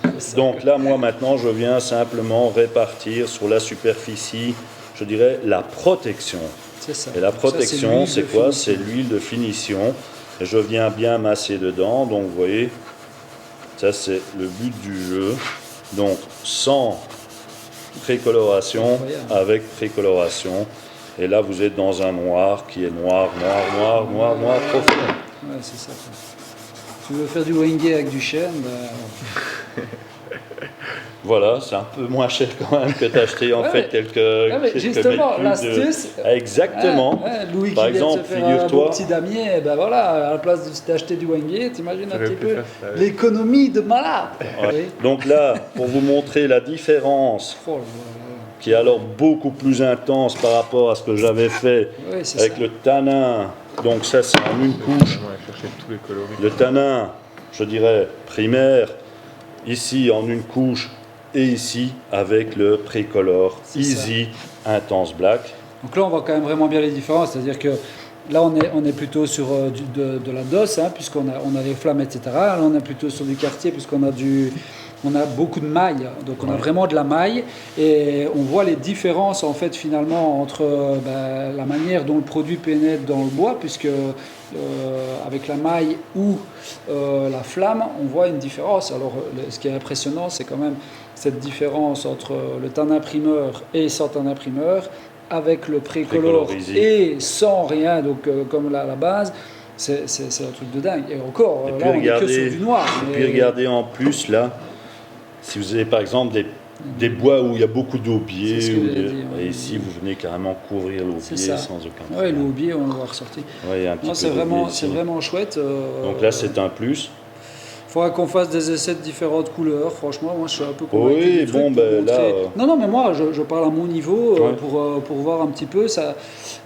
D'accord, ça. Donc là, moi maintenant, je viens simplement répartir sur la superficie, je dirais, la protection. C'est ça. Et la Ça, protection, l'huile c'est de quoi? finition. C'est l'huile de finition. Et je viens bien masser dedans. Donc vous voyez, ça c'est le but du jeu. Donc sans précoloration, Incroyable. avec précoloration. Et là, vous êtes dans un noir qui est noir profond. Ouais, c'est ça. Tu veux faire du wenge avec du chêne, bah, Voilà, c'est un peu moins cher quand même que d'acheter en Ouais, fait quelques mais quelques justement, mètres cubes de- l'astuce. Exactement. Louis Par qui vient de exemple, se faire un beau figure-toi. petit damier, et ben voilà, à la place d'acheter du wenge, t'imagines un J'aurais petit pu peu faire ça, ouais. l'économie de malade. Ouais. Oui. Donc là, pour vous montrer la différence, Oh là là. qui est alors beaucoup plus intense par rapport à ce que j'avais fait Oui, c'est avec ça. le tanin. Donc ça, c'est en une couche. Vraiment aller chercher tous les coloris. Le tanin, je dirais, primaire, ici en une couche, et ici avec le précolore C'est Easy Intense Black. Donc là, on voit quand même vraiment bien les différences. C'est-à-dire que là, on est plutôt sur de la DOS, hein, puisqu'on on a les flammes, etc. Là, on est plutôt sur du quartier, puisqu'on a on a beaucoup de mailles. Donc, on a vraiment de la maille. Et on voit les différences, en fait, finalement, entre la manière dont le produit pénètre dans le bois, puisque avec la maille ou la flamme, on voit une différence. Alors, ce qui est impressionnant, c'est quand même cette différence entre le tanin primeur et sans tanin primeur, avec le précolore Précolorisé. et sans rien, donc comme là à la base, c'est un truc de dingue. Et encore, Et là, puis on est que regardez, sur du noir. et puis regardez en plus là, si vous avez par exemple des bois où il y a beaucoup C'est ce d'aubier, que j'allais dire, et ouais. ici vous venez carrément couvrir C'est l'aubier ça. sans aucun Oui, problème. le houbier, on le voit ressortir. Ouais, il y a un petit Non, peu c'est d'aubier vraiment, ici. chouette. Donc là c'est un plus. Il faudra qu'on fasse des essais de différentes couleurs. Franchement, moi je suis un peu convaincu. Oui, du truc bon, pour ben, là, montrer- Non, mais moi je parle à mon niveau Ouais. pour voir un petit peu.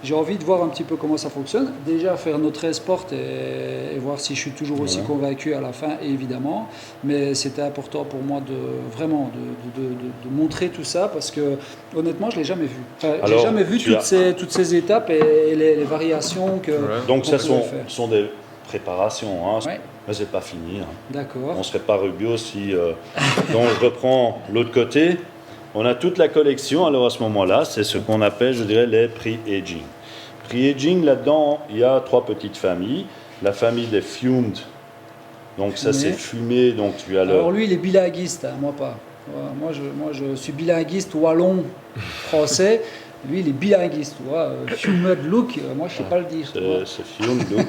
J'ai envie de voir un petit peu comment ça fonctionne. Déjà faire notre esport et voir si je suis toujours aussi Ouais. convaincu à la fin, évidemment. Mais c'était important pour moi de montrer tout ça parce que honnêtement, je ne l'ai jamais vu. Enfin, j'ai Alors, jamais vu tu toutes ces étapes et les variations que. Ouais. Donc qu'on ça pouvait sont, faire. sont des préparations, hein. Ouais. Mais c'est pas fini. Hein. D'accord. On serait pas Rubio si. Donc je reprends l'autre côté. On a toute la collection. Alors à ce moment-là, c'est ce qu'on appelle, je dirais, les pre-aging. Pre-aging, là-dedans, il y a 3 petites familles. La famille des fumed Donc ça c'est fumé, donc tu as Alors lui il est bilinguiste, hein, moi pas. Moi je suis bilinguiste wallon français. Lui, il est bilinguiste, tu vois. Fumed look, moi, je ne sais pas le dire. C'est fume look.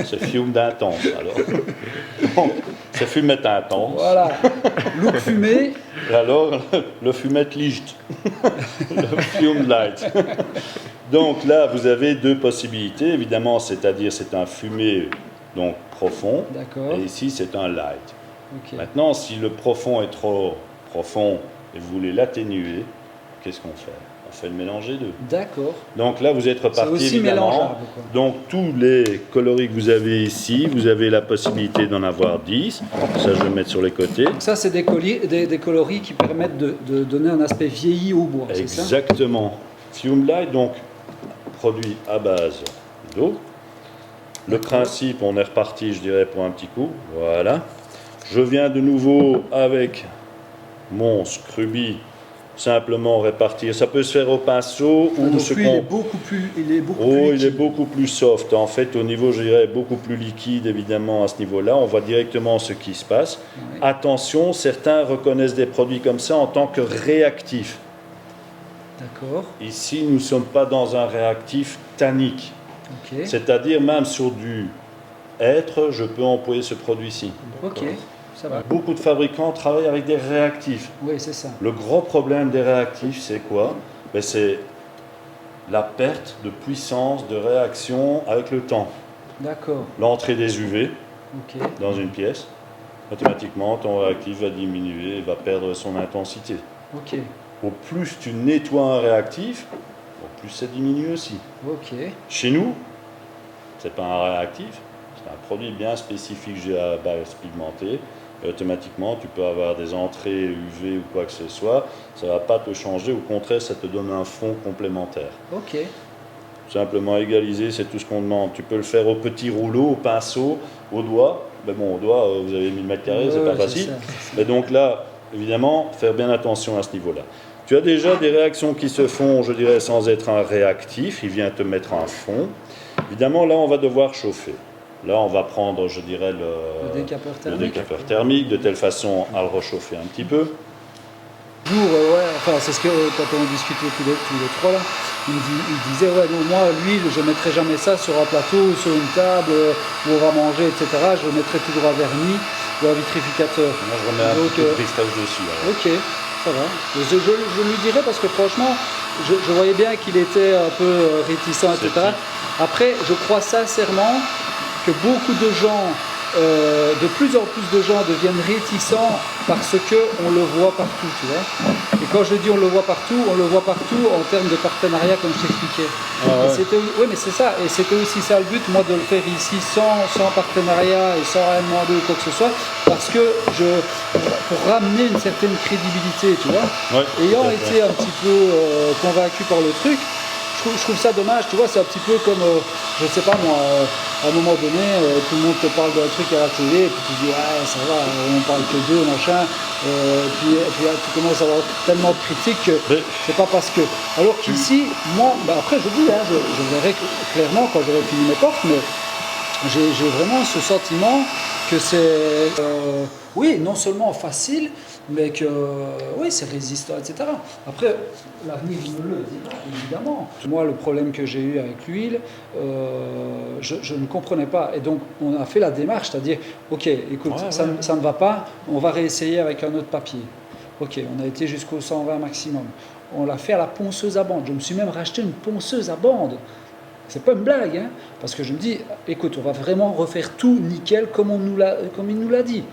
C'est fume d'intense, alors. C'est fumette intense. Voilà. Look fumé. Et alors, le fumette licht. Le fume light. Donc là, vous avez deux possibilités, évidemment, c'est-à-dire c'est un fumé donc profond. D'accord. Et ici, c'est un light. Okay. Maintenant, si le profond est trop profond et vous voulez l'atténuer, qu'est-ce qu'on fait? On fait le mélanger d'eux. D'accord. Donc là, vous êtes reparti aussi évidemment. Mélangeable, quoi. Donc tous les coloris que vous avez ici, vous avez la possibilité d'en avoir 10. Ça, je vais mettre sur les côtés. Donc ça, c'est des coloris qui permettent de donner un aspect vieilli au bois. Exactement. Fume Light, donc produit à base d'eau. Le principe, on est reparti, je dirais, pour un petit coup. Voilà. Je viens de nouveau avec mon Scruby. Simplement répartir. Ça peut se faire au pinceau ou donc ce lui, qu'on... il est beaucoup plus il est beaucoup plus soft. En fait, au niveau, je dirais, beaucoup plus liquide, évidemment, à ce niveau-là. On voit directement ce qui se passe. Oui. Attention, certains reconnaissent des produits comme ça en tant que réactifs. D'accord. Ici, nous ne sommes pas dans un réactif tannique. Okay. C'est-à-dire, même sur du hêtre, je peux employer ce produit-ci. Ok. Ça va. Beaucoup de fabricants travaillent avec des réactifs. Oui, c'est ça. Le gros problème des réactifs, c'est quoi? C'est la perte de puissance de réaction avec le temps. D'accord. L'entrée des UV dans une pièce, automatiquement, ton réactif va diminuer et va perdre son intensité. Ok. Au plus tu nettoies un réactif, au plus ça diminue aussi. Ok. Chez nous, c'est pas un réactif, c'est un produit bien spécifique à base pigmentée. Automatiquement, tu peux avoir des entrées UV ou quoi que ce soit, ça ne va pas te changer, au contraire, ça te donne un fond complémentaire. Ok. Simplement égaliser, c'est tout ce qu'on demande. Tu peux le faire au petit rouleau, au pinceau, au doigt. Mais bon, au doigt, vous avez 1000 mètres carrés, c'est pas facile. Mais donc là, évidemment, faire bien attention à ce niveau-là. Tu as déjà des réactions qui se font, je dirais, sans être un réactif. Il vient te mettre un fond. Évidemment, là, on va devoir chauffer. Là, on va prendre, je dirais, le décapeur thermique, de telle façon à le réchauffer un petit peu. C'est ce que quand on discutait tous les trois là, il disait non, moi l'huile je ne mettrai jamais ça sur un plateau ou sur une table où on va manger, etc. Je le mettrai toujours à vernis ou à vitrificateur. Moi je remets un peu de cristal dessus. Alors. Ok, ça va. Je lui dirais parce que franchement, je voyais bien qu'il était un peu réticent, etc. Après, je crois sincèrement que beaucoup de gens, de plus en plus de gens deviennent réticents parce qu'on le voit partout, tu vois. Et quand je dis on le voit partout en termes de partenariat, comme je t'expliquais. Oui, mais c'est ça. Et c'était aussi ça le but, moi, de le faire ici sans partenariat et sans rien demander ou quoi que ce soit, parce que pour ramener une certaine crédibilité, tu vois. Ouais, ayant été un petit peu convaincu par le truc, je trouve ça dommage, tu vois, c'est un petit peu comme, je sais pas moi, à un moment donné, tout le monde te parle d'un truc à la télé, et puis tu dis, ouais, ça va, on parle que d'eux, machin, puis tu commences à avoir tellement de critiques que c'est pas parce que. Alors qu'ici, moi, après je dis, je verrai clairement quand j'aurai fini mes portes, mais j'ai vraiment ce sentiment que c'est, oui, non seulement facile, mais que, oui, c'est résistant, etc. Après, l'avenir me le dira, évidemment. Moi, le problème que j'ai eu avec l'huile, je ne comprenais pas. Et donc, on a fait la démarche, c'est-à-dire, ok, écoute, ça ne va pas, on va réessayer avec un autre papier. Ok, on a été jusqu'au 120 maximum. On l'a fait à la ponceuse à bande. Je me suis même racheté une ponceuse à bande. C'est pas une blague, hein, parce que je me dis, écoute, on va vraiment refaire tout nickel comme il nous l'a dit.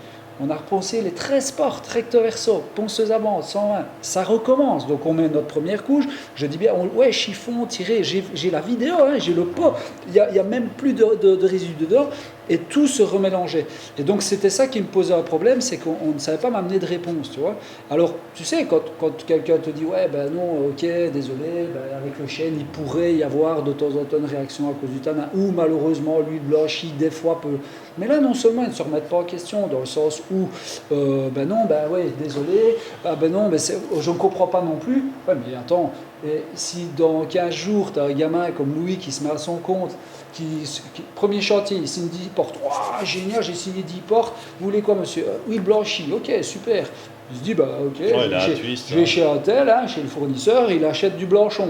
On a reponcé les 13 portes, recto verso, ponceuse à bande, 120. Ça recommence. Donc on met notre première couche. Je dis bien, ouais, chiffon, tiré. J'ai la vidéo, hein, j'ai le pot. Il n'y a même plus de résidus dedans. Et tout se remélangeait. Et donc c'était ça qui me posait un problème, c'est qu'on ne savait pas m'amener de réponse, tu vois. Alors, tu sais, quand quelqu'un te dit, ouais, ben non, ok, désolé, ben avec le chêne, il pourrait y avoir de temps en temps une réaction à cause du tanin, ou malheureusement, l'huile blanchie, des fois, peut... Mais là, non seulement, ils ne se remettent pas en question, dans le sens où, ben non, ben ouais, désolé, ben non, ben je ne comprends pas non plus. Ouais, mais attends, et si dans 15 jours, tu as un gamin comme Louis qui se met à son compte, premier chantier, il signe 10 portes. Waouh, génial, j'ai signé 10 portes. Vous voulez quoi, monsieur? Oui, blanchi. Ok, super. Il se dit, bah ok, je vais chez un tel, hein, chez le fournisseur, il achète du blanchon.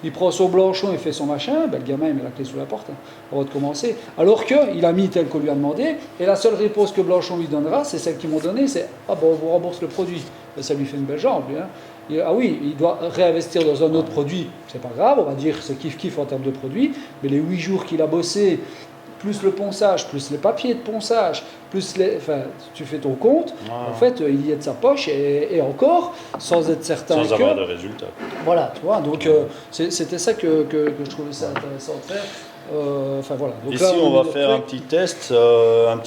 Il prend son blanchon, il fait son machin, ben le gamin il met la clé sous la porte, hein, avant de commencer. Alors qu'il a mis tel qu'on lui a demandé, et la seule réponse que Blanchon lui donnera, c'est celle qu'ils m'ont donnée, c'est « Ah bon, on vous rembourse le produit ». Ben, ça lui fait une belle jambe, lui. Hein. Ah oui, il doit réinvestir dans un autre produit, c'est pas grave, on va dire c'est kiff-kiff en termes de produit, mais les 8 jours qu'il a bossé, plus le ponçage, plus les papiers de ponçage, plus enfin, tu fais ton compte, en fait, il y a de sa poche, et encore, sans être certain sans avoir de résultats. Voilà, tu vois, donc c'était ça que je trouvais ça intéressant de faire. Enfin voilà. Donc ici, là, on va faire un petit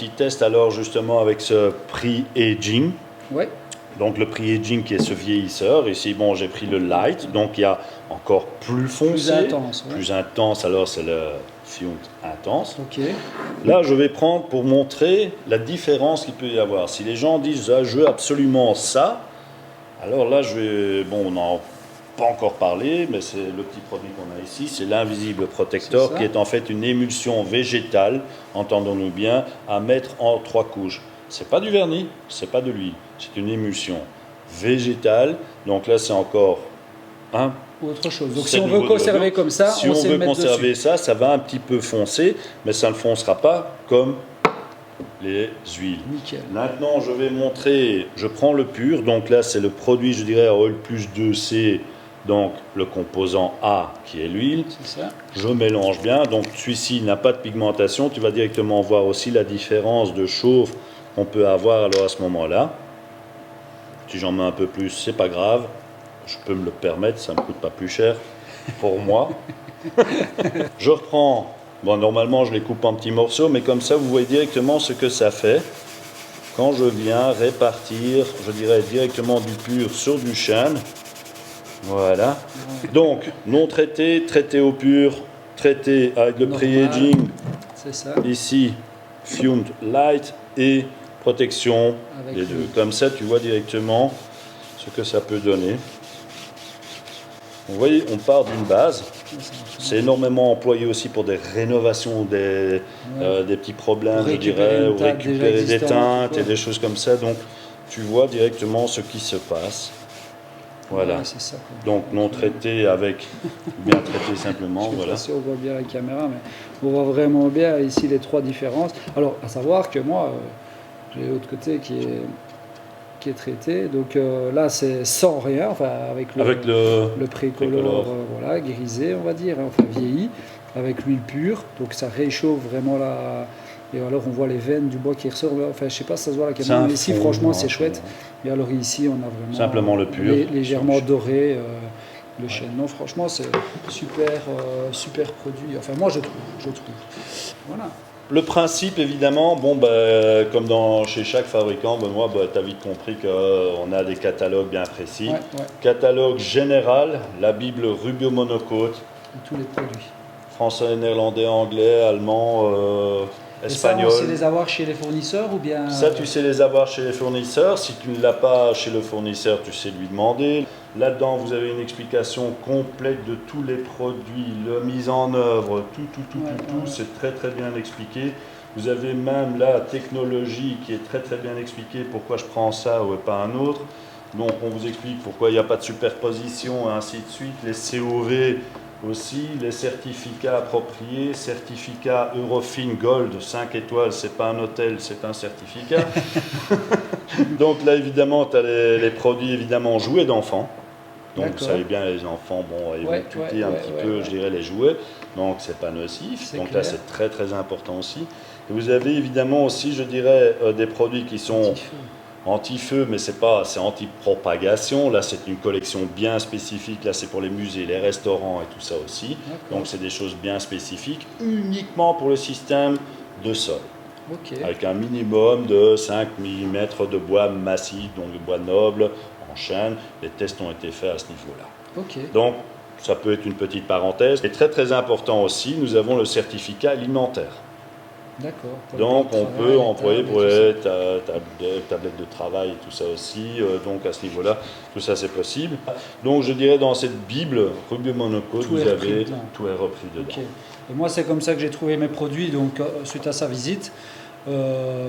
test alors justement avec ce pre-aging. Ouais. Donc le pre-aging qui est ce vieillisseur. Ici, bon, j'ai pris le light, donc il y a encore plus foncé, plus intense. Alors c'est le Fumed intense. Ok. Là, je vais prendre pour montrer la différence qu'il peut y avoir. Si les gens disent ah, je veux absolument ça, alors là, on n'en a pas encore parlé, mais c'est le petit produit qu'on a ici, c'est l'invisible protecteur qui est en fait une émulsion végétale, entendons-nous bien, à mettre en 3 couches. C'est pas du vernis, c'est pas de l'huile, c'est une émulsion végétale. Donc là, c'est encore ou autre chose. Donc si on veut conserver comme ça, si on veut conserver ça, ça va un petit peu foncer, mais ça ne foncera pas comme les huiles. Nickel. Maintenant, je vais montrer, je prends le pur, donc là c'est le produit, je dirais, oil plus 2C, donc le composant A qui est l'huile. C'est ça. Je mélange bien, donc celui-ci n'a pas de pigmentation, tu vas directement voir aussi la différence de chauffe qu'on peut avoir alors à ce moment-là. Si j'en mets un peu plus, c'est pas grave, je peux me le permettre, ça ne me coûte pas plus cher pour moi. Je reprends. Bon, normalement, je les coupe en petits morceaux, mais comme ça, vous voyez directement ce que ça fait quand je viens répartir, je dirais, directement du pur sur du chêne. Voilà. Donc, non traité, traité au pur, traité avec le pre-aging. C'est ça. Ici, Fumed Light et protection, avec les deux. Comme ça, tu vois directement ce que ça peut donner. Vous voyez, on part d'une base. C'est énormément employé aussi pour des rénovations, des petits problèmes, je dirais, ou récupérer des teintes et des choses comme ça. Donc, tu vois directement ce qui se passe. Voilà. Ouais, c'est ça, donc, non traité avec, bien traité simplement. Je ne sais voilà. pas si on voit bien la caméra, mais on voit vraiment bien ici les 3 différences. Alors, à savoir que moi, j'ai l'autre côté qui est traité. Donc là, c'est sans rien, enfin avec le précolore, voilà, grisé, on va dire, enfin vieilli, avec l'huile pure. Donc ça réchauffe vraiment la. Et alors on voit les veines du bois qui ressortent. Enfin, je sais pas si ça se voit à la caméra, mais ici, franchement, c'est chouette. Et alors ici, on a vraiment simplement le pur, légèrement doré. Le chêne. Non, franchement, c'est super produit. Enfin, moi, je trouve. Voilà. Le principe, évidemment, comme chez chaque fabricant, Benoît, tu as vite compris qu'on a des catalogues bien précis. Ouais. Catalogue général, la Bible Rubio Monocote. Et tous les produits. Français, néerlandais, anglais, allemand, espagnol. Ça, on sait les avoir chez les fournisseurs ou bien... Ça, tu sais les avoir chez les fournisseurs. Si tu ne l'as pas chez le fournisseur, tu sais lui demander. Là-dedans, vous avez une explication complète de tous les produits, la mise en œuvre, tout. C'est très très bien expliqué. Vous avez même la technologie qui est très très bien expliquée, pourquoi je prends ça ou pas un autre. Donc on vous explique pourquoi il n'y a pas de superposition et ainsi de suite. Les COV aussi, les certificats appropriés, certificat Eurofin Gold 5 étoiles, c'est pas un hôtel, c'est un certificat. Donc là évidemment, tu as les produits évidemment jouets d'enfants. Donc vous savez bien, les enfants, ils vont tuer un petit peu, je dirais, les jouets. Donc c'est pas nocif. Donc là c'est très très important aussi. Et vous avez évidemment aussi, je dirais, des produits qui sont anti-feu, mais c'est anti-propagation. Là c'est une collection bien spécifique. Là c'est pour les musées, les restaurants et tout ça aussi. Donc c'est des choses bien spécifiques, uniquement pour le système de sol. Avec un minimum de 5 mm de bois massif, donc de bois noble, en chêne. Les tests ont été faits à ce niveau-là. Donc, ça peut être une petite parenthèse. Et très très important aussi, nous avons le certificat alimentaire. D'accord. Donc on peut employer pour les tablettes de travail, tout ça aussi. Donc à ce niveau-là, tout ça c'est possible. Donc je dirais dans cette Bible, Rubio Monocote, vous avez tout est repris dedans. Okay. Et moi c'est comme ça que j'ai trouvé mes produits donc suite à sa visite.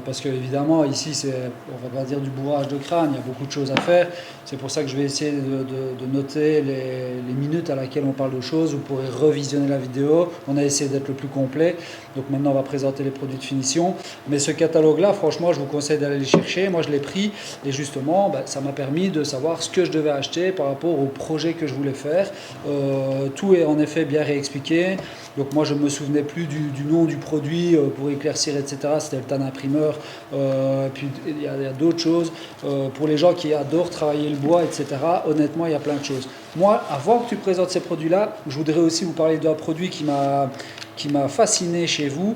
Parce qu'évidemment ici c'est, on va pas dire du bourrage de crâne, il y a beaucoup de choses à faire. C'est pour ça que je vais essayer de noter les minutes à laquelle on parle de choses. Vous pourrez revisionner la vidéo. On a essayé d'être le plus complet. Donc maintenant on va présenter les produits de finition. Mais ce catalogue là, franchement je vous conseille d'aller les chercher. Moi je l'ai pris et justement ça m'a permis de savoir ce que je devais acheter par rapport au projet que je voulais faire. Tout est en effet bien réexpliqué. Donc moi je ne me souvenais plus du nom du produit pour éclaircir, etc. C'était le TAN imprimeur. Puis il y a d'autres choses. Pour les gens qui adorent travailler le bois, etc. Honnêtement, il y a plein de choses. Moi, avant que tu présentes ces produits-là, je voudrais aussi vous parler d'un produit qui m'a fasciné chez vous.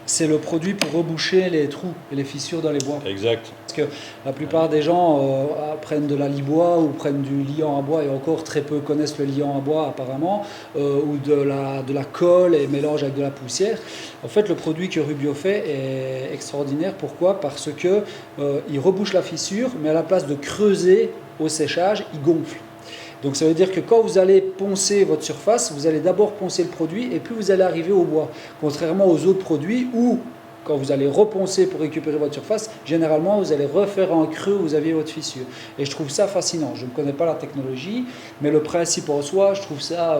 C'est le produit pour reboucher les trous et les fissures dans les bois. Exact. Parce que la plupart des gens prennent de la lie-bois ou prennent du liant à bois, et encore très peu connaissent le liant à bois apparemment, ou de la colle et mélangent avec de la poussière. En fait, le produit que Rubio fait est extraordinaire. Pourquoi ? Parce que il rebouche la fissure, mais à la place de creuser au séchage, il gonfle. Donc ça veut dire que quand vous allez poncer votre surface, vous allez d'abord poncer le produit et puis vous allez arriver au bois. Contrairement aux autres produits où, quand vous allez reponcer pour récupérer votre surface, généralement vous allez refaire un creux où vous aviez votre fissure. Et je trouve ça fascinant. Je ne connais pas la technologie, mais le principe en soi, je trouve ça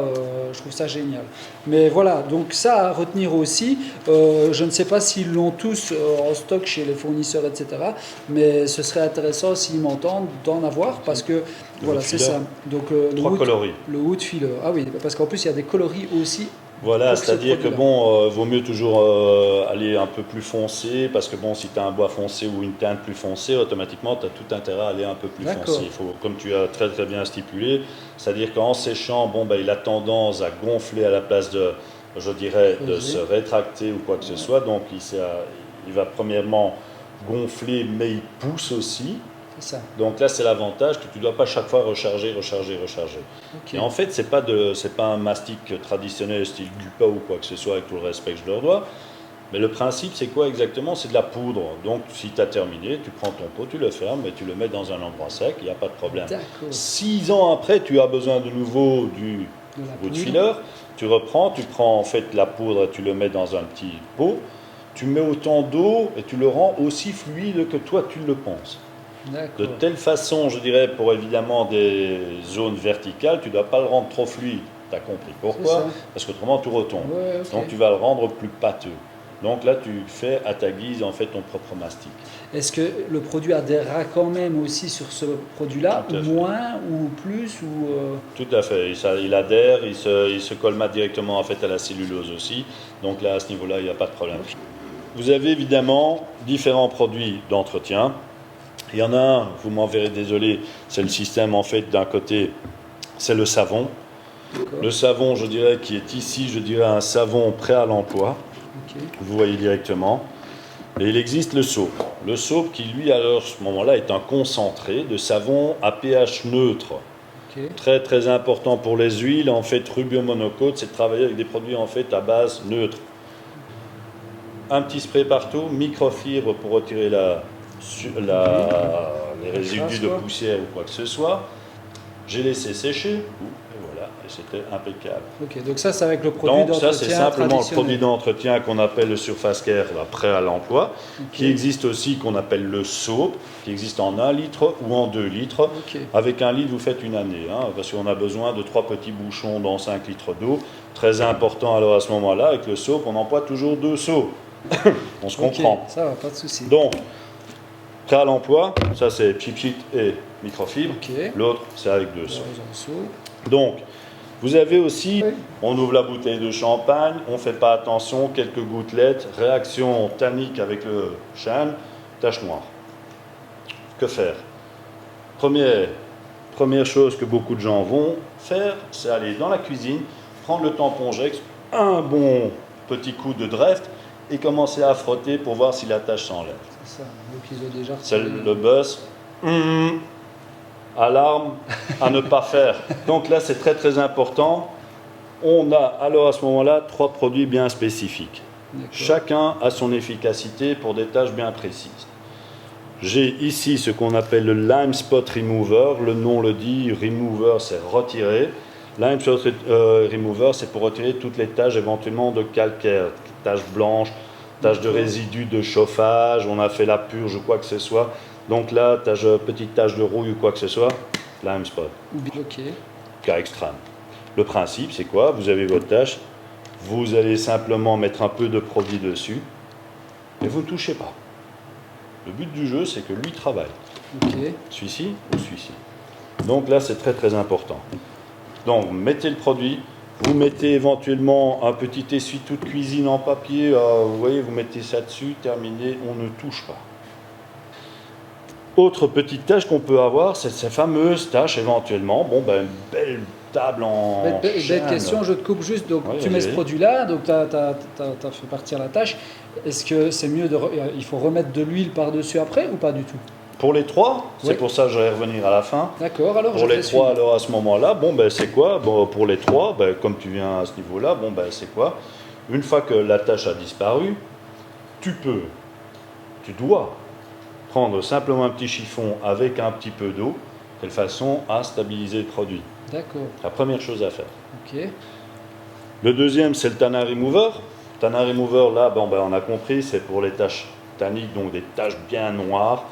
génial. Mais voilà, donc ça à retenir aussi. Je ne sais pas s'ils l'ont tous en stock chez les fournisseurs, etc. Mais ce serait intéressant s'ils m'entendent d'en avoir parce que voilà, c'est ça. Donc le wood filler. Ah oui, parce qu'en plus il y a des coloris aussi. Voilà, c'est-à-dire que bon, vaut mieux toujours aller un peu plus foncé, parce que bon, si tu as un bois foncé ou une teinte plus foncée, automatiquement, tu as tout intérêt à aller un peu plus foncé. Il faut, comme tu as très très bien stipulé, c'est-à-dire qu'en séchant, bon, il a tendance à gonfler à la place de, je dirais, de se rétracter ou quoi que ce soit. Donc il va premièrement gonfler, mais il pousse aussi. Ça. Donc là, c'est l'avantage que tu ne dois pas chaque fois recharger. Okay. Et en fait, c'est pas un mastic traditionnel style Gupa ou quoi que ce soit, avec tout le respect que je leur dois. Mais le principe, c'est quoi exactement ? C'est de la poudre. Donc, si tu as terminé, tu prends ton pot, tu le fermes et tu le mets dans un endroit sec, il n'y a pas de problème. 6 ans après, tu as besoin de nouveau du wood filler. Tu reprends, tu prends en fait la poudre et tu le mets dans un petit pot. Tu mets autant d'eau et tu le rends aussi fluide que toi, tu le penses. De telle façon, je dirais, pour évidemment des zones verticales, tu ne dois pas le rendre trop fluide. Tu as compris pourquoi ? Parce qu'autrement, tout retombe. Ouais, okay. Donc, tu vas le rendre plus pâteux. Donc là, tu fais à ta guise, en fait, ton propre mastic. Est-ce que le produit adhérera quand même aussi sur ce produit-là, moins ou plus Tout à fait. Il adhère, il se colmate directement, en fait, à la cellulose aussi. Donc là, à ce niveau-là, il n'y a pas de problème. Vous avez évidemment différents produits d'entretien. Il y en a un, vous m'en verrez désolé, c'est le système en fait d'un côté, c'est le savon. Le savon, je dirais, qui est ici, je dirais un savon prêt à l'emploi. Vous voyez directement. Et il existe le soap. Le soap qui, lui, à ce moment-là, est un concentré de savon à pH neutre. Très, très important pour les huiles. En fait, Rubio Monocote, c'est de travailler avec des produits en fait à base neutre. Un petit spray partout, microfibre pour retirer les résidus de poussière ou quoi que ce soit. J'ai laissé sécher et voilà, et c'était impeccable. Ok, donc ça c'est avec le produit d'entretien. Donc ça c'est simplement le produit d'entretien qu'on appelle le Surface Care prêt à l'emploi, qui existe aussi qu'on appelle le soap, qui existe en 1 litre ou en 2 litres. Avec 1 litre vous faites une année, parce qu'on a besoin de 3 petits bouchons dans 5 litres d'eau. Très important alors à ce moment-là, avec le soap on emploie toujours 2 soaps. On se comprend. Ça va, pas de souci. Donc, prêt à l'emploi, ça c'est pchit et microfibre. L'autre c'est avec 2 soaps. Donc, vous avez aussi, on ouvre la bouteille de champagne, on ne fait pas attention, quelques gouttelettes, réaction tannique avec le chêne, tache noire. Que faire ? Première chose que beaucoup de gens vont faire, c'est aller dans la cuisine, prendre le tampon Jex, un bon petit coup de Dreft et commencer à frotter pour voir si la tache s'enlève. C'est ça, donc ils ont déjà... C'est le buzz. Alarme à ne pas faire. Donc là, c'est très très important. On a alors à ce moment-là 3 produits bien spécifiques. Chacun a son efficacité pour des tâches bien précises. J'ai ici ce qu'on appelle le Lime Spot Remover. Le nom le dit, Remover c'est retirer. Lime Spot Remover c'est pour retirer toutes les taches éventuellement de calcaire, taches blanches, taches de résidus de chauffage, on a fait la purge ou quoi que ce soit. Donc là, petite tache de rouille ou quoi que ce soit, Lime Spot. Cas extrême. Le principe c'est quoi? Vous avez votre tâche, vous allez simplement mettre un peu de produit dessus et vous ne touchez pas. Le but du jeu, c'est que lui travaille. Celui-ci ou celui-ci. Donc là, c'est très très important. Donc, mettez le produit. Vous mettez éventuellement un petit essuie-tout de cuisine en papier. Vous voyez, vous mettez ça dessus. Terminé, on ne touche pas. Autre petite tâche qu'on peut avoir, c'est ces fameuses tâches éventuellement. Bon, ben, une belle table en belle question, je te coupe juste. Donc, tu mets ce produit-là, donc tu as fait partir la tâche. Est-ce que c'est mieux il faut remettre de l'huile par-dessus après ou pas du tout? Pour les trois, c'est pour ça que je vais revenir à la fin. D'accord, alors pour les trois, alors à ce moment-là, bon ben c'est quoi? Bon, pour les trois, ben, comme tu viens à ce niveau-là, bon ben c'est quoi? Une fois que la tâche a disparu, tu dois prendre simplement un petit chiffon avec un petit peu d'eau, de telle façon à stabiliser le produit. D'accord. La première chose à faire. Le deuxième, c'est le Tannin Remover. Tannin Remover, là, bon, ben, on a compris, c'est pour les taches tanniques, donc des taches bien noires.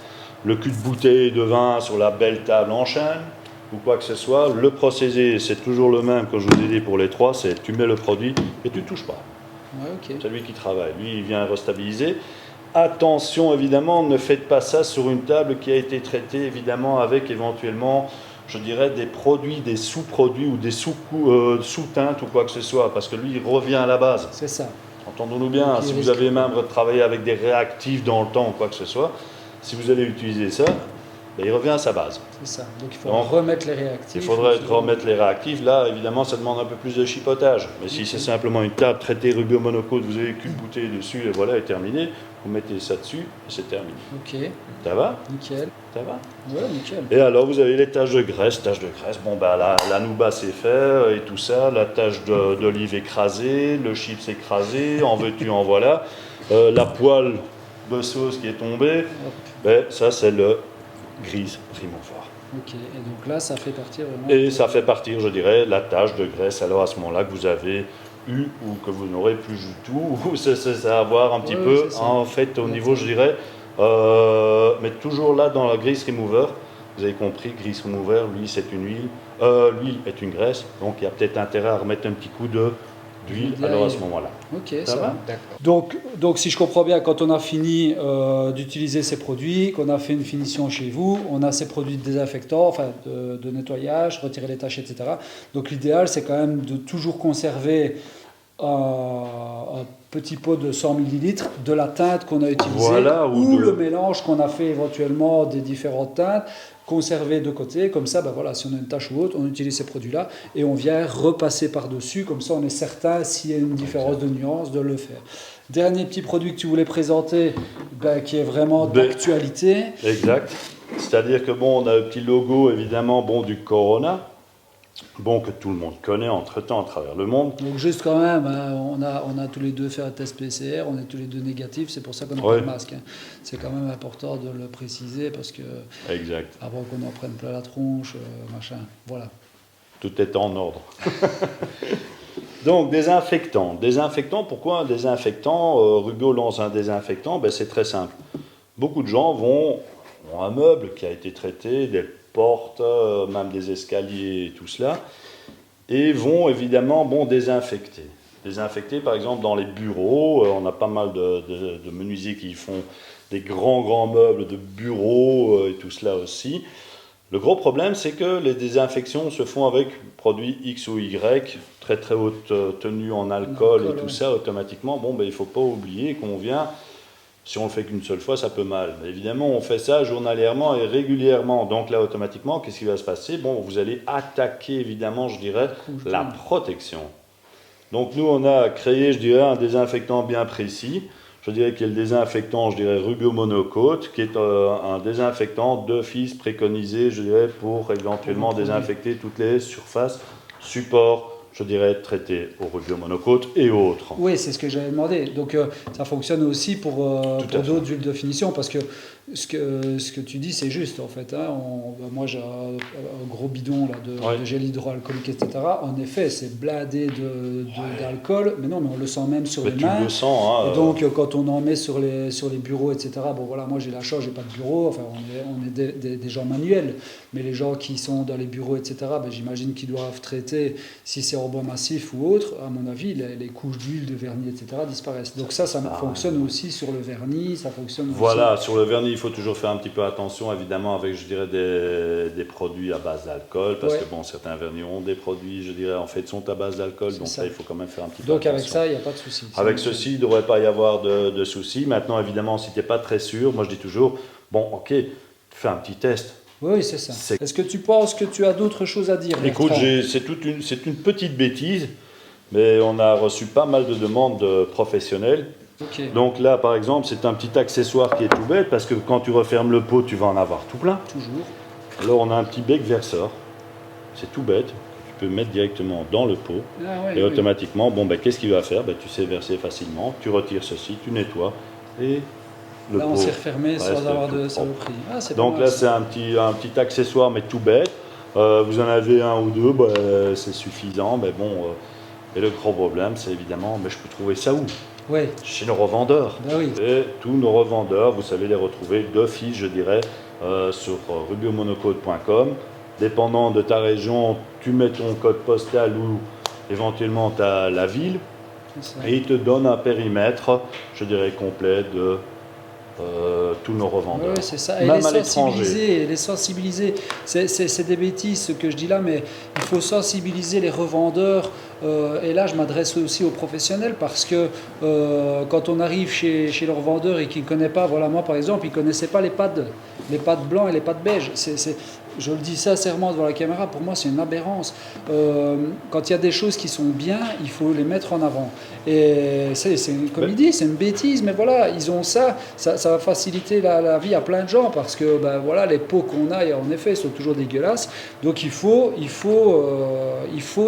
Le cul de bouteille de vin sur la belle table en chêne, ou quoi que ce soit. Le procédé, c'est toujours le même que je vous ai dit pour les trois, c'est tu mets le produit et tu ne touches pas. C'est lui qui travaille, lui il vient restabiliser. Attention évidemment, ne faites pas ça sur une table qui a été traitée évidemment avec éventuellement, je dirais, des produits, des sous-produits ou des sous-teintes ou quoi que ce soit, parce que lui il revient à la base. C'est ça. Entendons-nous bien, si vous avez même travaillé avec des réactifs dans le temps ou quoi que ce soit, si vous allez utiliser ça, ben, il revient à sa base. C'est ça, donc il faut remettre les réactifs. Il faudrait remettre les réactifs. Là, évidemment, ça demande un peu plus de chipotage. Mais si c'est simplement une table traitée rubio monocode, vous avez qu'une bouteille dessus et voilà, est terminé. Vous mettez ça dessus et c'est terminé. Ça va? Nickel. Ça va? Ouais, nickel. Et alors, vous avez les taches de graisse. Bon, ben, la nouba, c'est fait et tout ça. La tache d'olive écrasée, le chips écrasé, en veux-tu, en voilà. La poêle de sauce qui est tombée. Ben, ça, c'est le Grease Remover. Et donc là, ça fait partir vraiment... Et ça fait partir, je dirais, la tache de graisse, alors à ce moment-là, que vous avez eu ou que vous n'aurez plus du tout, ou c'est à voir un petit peu, en fait, au niveau, je dirais, mais toujours là, dans la Grease Remover, vous avez compris, Grease Remover, lui, c'est une huile, l'huile est une graisse, donc il y a peut-être intérêt à remettre un petit coup d'huile, alors à ce moment-là. Ça va. Donc, si je comprends bien, quand on a fini d'utiliser ces produits, qu'on a fait une finition chez vous, on a ces produits de désinfectant, enfin de nettoyage, retirer les taches, etc. Donc l'idéal, c'est quand même de toujours conserver un petit pot de 100 ml de la teinte qu'on a utilisée, ou le mélange qu'on a fait éventuellement des différentes teintes, conserver de côté, comme ça, ben voilà, si on a une tache ou autre, on utilise ces produits-là et on vient repasser par-dessus, comme ça on est certain, s'il y a une différence de nuance, de le faire. Dernier petit produit que tu voulais présenter, ben, qui est vraiment d'actualité. Exact. C'est-à-dire que bon, on a le petit logo évidemment du Corona, que tout le monde connaît entre-temps à travers le monde. Donc juste quand même, hein, on a tous les deux fait un test PCR, on est tous les deux négatifs, c'est pour ça qu'on n'a pas de masque. Hein. C'est quand même important de le préciser parce que avant qu'on en prenne plein la tronche, machin, voilà. Tout est en ordre. Donc désinfectant. Désinfectant, pourquoi un désinfectant? Rubio lance un désinfectant, c'est très simple. Beaucoup de gens ont un meuble qui a été traité, des portes, même des escaliers et tout cela, et vont évidemment désinfecter. Désinfecter par exemple dans les bureaux, on a pas mal de menuisiers qui font des grands meubles de bureaux et tout cela aussi. Le gros problème, c'est que les désinfections se font avec produits X ou Y, très haute tenue en alcool et tout ça, automatiquement, il ne faut pas oublier qu'on vient... Si on ne le fait qu'une seule fois, ça peut mal. Mais évidemment, on fait ça journalièrement et régulièrement. Donc là, automatiquement, qu'est-ce qui va se passer? Vous allez attaquer, évidemment, je dirais, la protection. Donc nous, on a créé, je dirais, un désinfectant bien précis. Je dirais qu'il y a le désinfectant, je dirais, Rubio Monocote, qui est un désinfectant d'office préconisé, je dirais, pour éventuellement désinfecter toutes les surfaces, supports, je dirais, traités au Rubio Monocote et autres. Oui, c'est ce que j'avais demandé. Donc ça fonctionne aussi pour d'autres huiles de finition, parce que ce que tu dis, c'est juste en fait. Hein. Moi, j'ai un gros bidon là, de gel hydroalcoolique, etc. En effet, c'est blindé d'alcool, mais non, mais on le sent même sur les mains. Tu le sens. Hein, et donc, quand on en met sur les bureaux, etc. Bon, voilà, moi j'ai la chance, j'ai pas de bureau. Enfin, on est des gens manuels, mais les gens qui sont dans les bureaux, etc. Ben, j'imagine qu'ils doivent traiter, si c'est en bois massif ou autre. À mon avis, les couches d'huile, de vernis, etc. disparaissent. Donc ça fonctionne aussi sur le vernis, ça fonctionne. Voilà, aussi. Sur le vernis, il faut toujours faire un petit peu attention, évidemment, avec, je dirais, des produits à base d'alcool, parce que bon, certains vernis ont des produits, je dirais, en fait, sont à base d'alcool, donc ça, il faut quand même faire un petit peu attention. Donc avec ça, il n'y a pas de souci. Avec ceci, il ne devrait pas y avoir de souci. Maintenant, évidemment, si tu n'es pas très sûr, moi je dis toujours, bon, ok, fais un petit test. Oui, c'est ça. Est-ce que tu penses que tu as d'autres choses à dire? Écoute, c'est une petite bêtise, mais on a reçu pas mal de demandes de professionnels. Okay. Donc là, par exemple, c'est un petit accessoire qui est tout bête, parce que quand tu refermes le pot, tu vas en avoir tout plein. Toujours. Alors on a un petit bec verseur, c'est tout bête, tu peux mettre directement dans le pot, et automatiquement, bon, ben, qu'est-ce qu'il va faire? Ben, tu sais verser facilement, tu retires ceci, tu nettoies, et le pot on s'est refermé sans avoir de saloperie. Donc là, c'est un petit accessoire, mais tout bête. Vous en avez un ou deux, ben, c'est suffisant, mais bon, et le gros problème, c'est évidemment, mais je peux trouver ça où? Chez nos revendeurs. Et tous nos revendeurs, vous savez les retrouver d'office, je dirais, sur rubiomonocote.com. Dépendant de ta région, tu mets ton code postal ou éventuellement la ville, et ils te donnent un périmètre, je dirais, complet de tous nos revendeurs. Oui, c'est ça. Et même à l'étranger. Les sensibiliser. C'est des bêtises ce que je dis là, mais il faut sensibiliser les revendeurs. Et là, je m'adresse aussi aux professionnels, parce que quand on arrive chez le revendeur et qu'il ne connaît pas, voilà, moi par exemple, il ne connaissait pas les pads blancs et les pads beiges. Je le dis sincèrement devant la caméra, pour moi c'est une aberrance. Quand il y a des choses qui sont bien, il faut les mettre en avant. Et comme il dit, c'est une bêtise, mais voilà, ils ont ça va faciliter la vie à plein de gens, parce que ben, voilà, les pots qu'on a, en effet, sont toujours dégueulasses. Donc il faut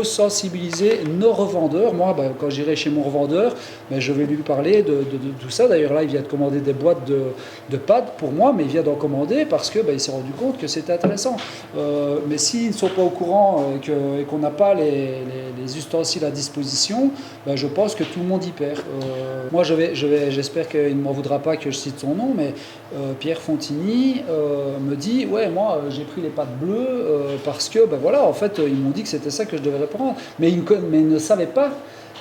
sensibiliser nos revendeurs. Moi, ben, quand j'irai chez mon revendeur, ben, je vais lui parler de tout ça. D'ailleurs là, il vient de commander des boîtes de pads pour moi, mais il vient d'en commander parce que ben, il s'est rendu compte que c'était intéressant. Mais s'ils ne sont pas au courant et qu'on n'a pas les ustensiles à disposition, ben, je pense que tout le monde y perd. Moi, j'espère qu'il ne m'en voudra pas que je cite son nom, mais Pierre Fontini me dit, ouais, moi j'ai pris les pads bleues parce que, ben voilà, en fait, ils m'ont dit que c'était ça que je devais prendre, mais ils ne savaient pas,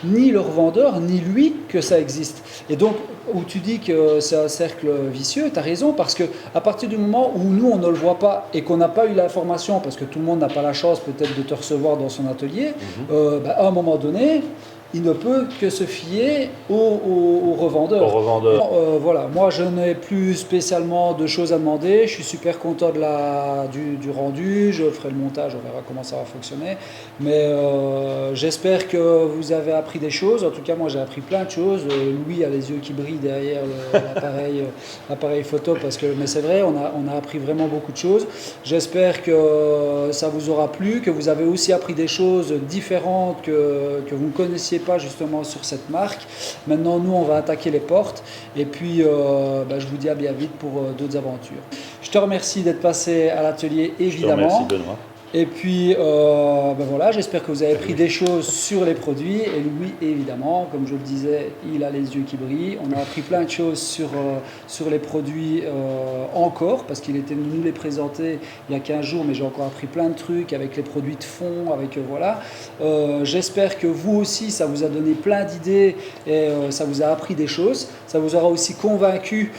ni le revendeur, ni lui, que ça existe. Et donc, où tu dis que c'est un cercle vicieux, tu as raison, parce qu'à partir du moment où nous, on ne le voit pas et qu'on n'a pas eu l'information, parce que tout le monde n'a pas la chance peut-être de te recevoir dans son atelier, à un moment donné, il ne peut que se fier aux revendeurs. Voilà, moi je n'ai plus spécialement de choses à demander, je suis super content du rendu, je ferai le montage, on verra comment ça va fonctionner, mais j'espère que vous avez appris des choses. En tout cas, moi j'ai appris plein de choses. Louis a les yeux qui brillent derrière l'appareil photo, mais c'est vrai, on a appris vraiment beaucoup de choses. J'espère que ça vous aura plu, que vous avez aussi appris des choses différentes que vous ne connaissiez pas justement sur cette marque. Maintenant, nous, on va attaquer les portes, et puis je vous dis à bien vite pour d'autres aventures. Je te remercie d'être passé à l'atelier, évidemment. Je te remercie, Benoît. Et puis, voilà, j'espère que vous avez appris des choses sur les produits. Et Louis, évidemment, comme je le disais, il a les yeux qui brillent. On a appris plein de choses sur les produits encore, parce qu'il était venu nous les présenter il y a 15 jours, mais j'ai encore appris plein de trucs avec les produits de fond, voilà. J'espère que vous aussi, ça vous a donné plein d'idées et ça vous a appris des choses. Ça vous aura aussi convaincu,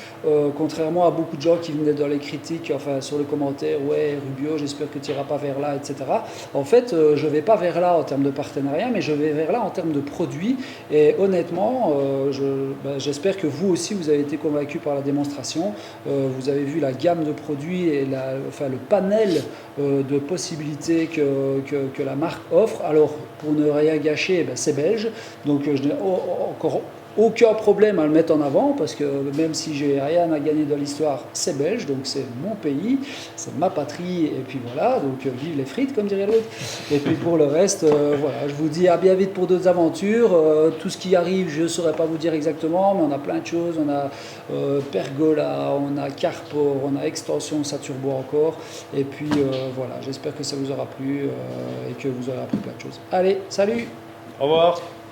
contrairement à beaucoup de gens qui venaient dans les critiques, enfin sur les commentaires, ouais, Rubio, j'espère que tu n'iras pas vers là, etc. En fait, je ne vais pas vers là en termes de partenariat, mais je vais vers là en termes de produits. Et honnêtement, j'espère que vous aussi, vous avez été convaincus par la démonstration. Vous avez vu la gamme de produits et le panel de possibilités que la marque offre. Alors, pour ne rien gâcher, c'est belge. Donc, je n'ai encore aucun problème à le mettre en avant parce que même si j'ai rien à gagner dans l'histoire, c'est belge, donc c'est mon pays, c'est ma patrie, et puis voilà, donc vive les frites comme dirait l'autre. Et puis pour le reste, voilà, je vous dis à bien vite pour d'autres aventures. Tout ce qui arrive, je ne saurais pas vous dire exactement, mais on a plein de choses. On a Pergola, on a Carport, on a Extension, Saturbois encore. Et puis voilà, j'espère que ça vous aura plu et que vous aurez appris plein de choses. Allez, salut! Au revoir.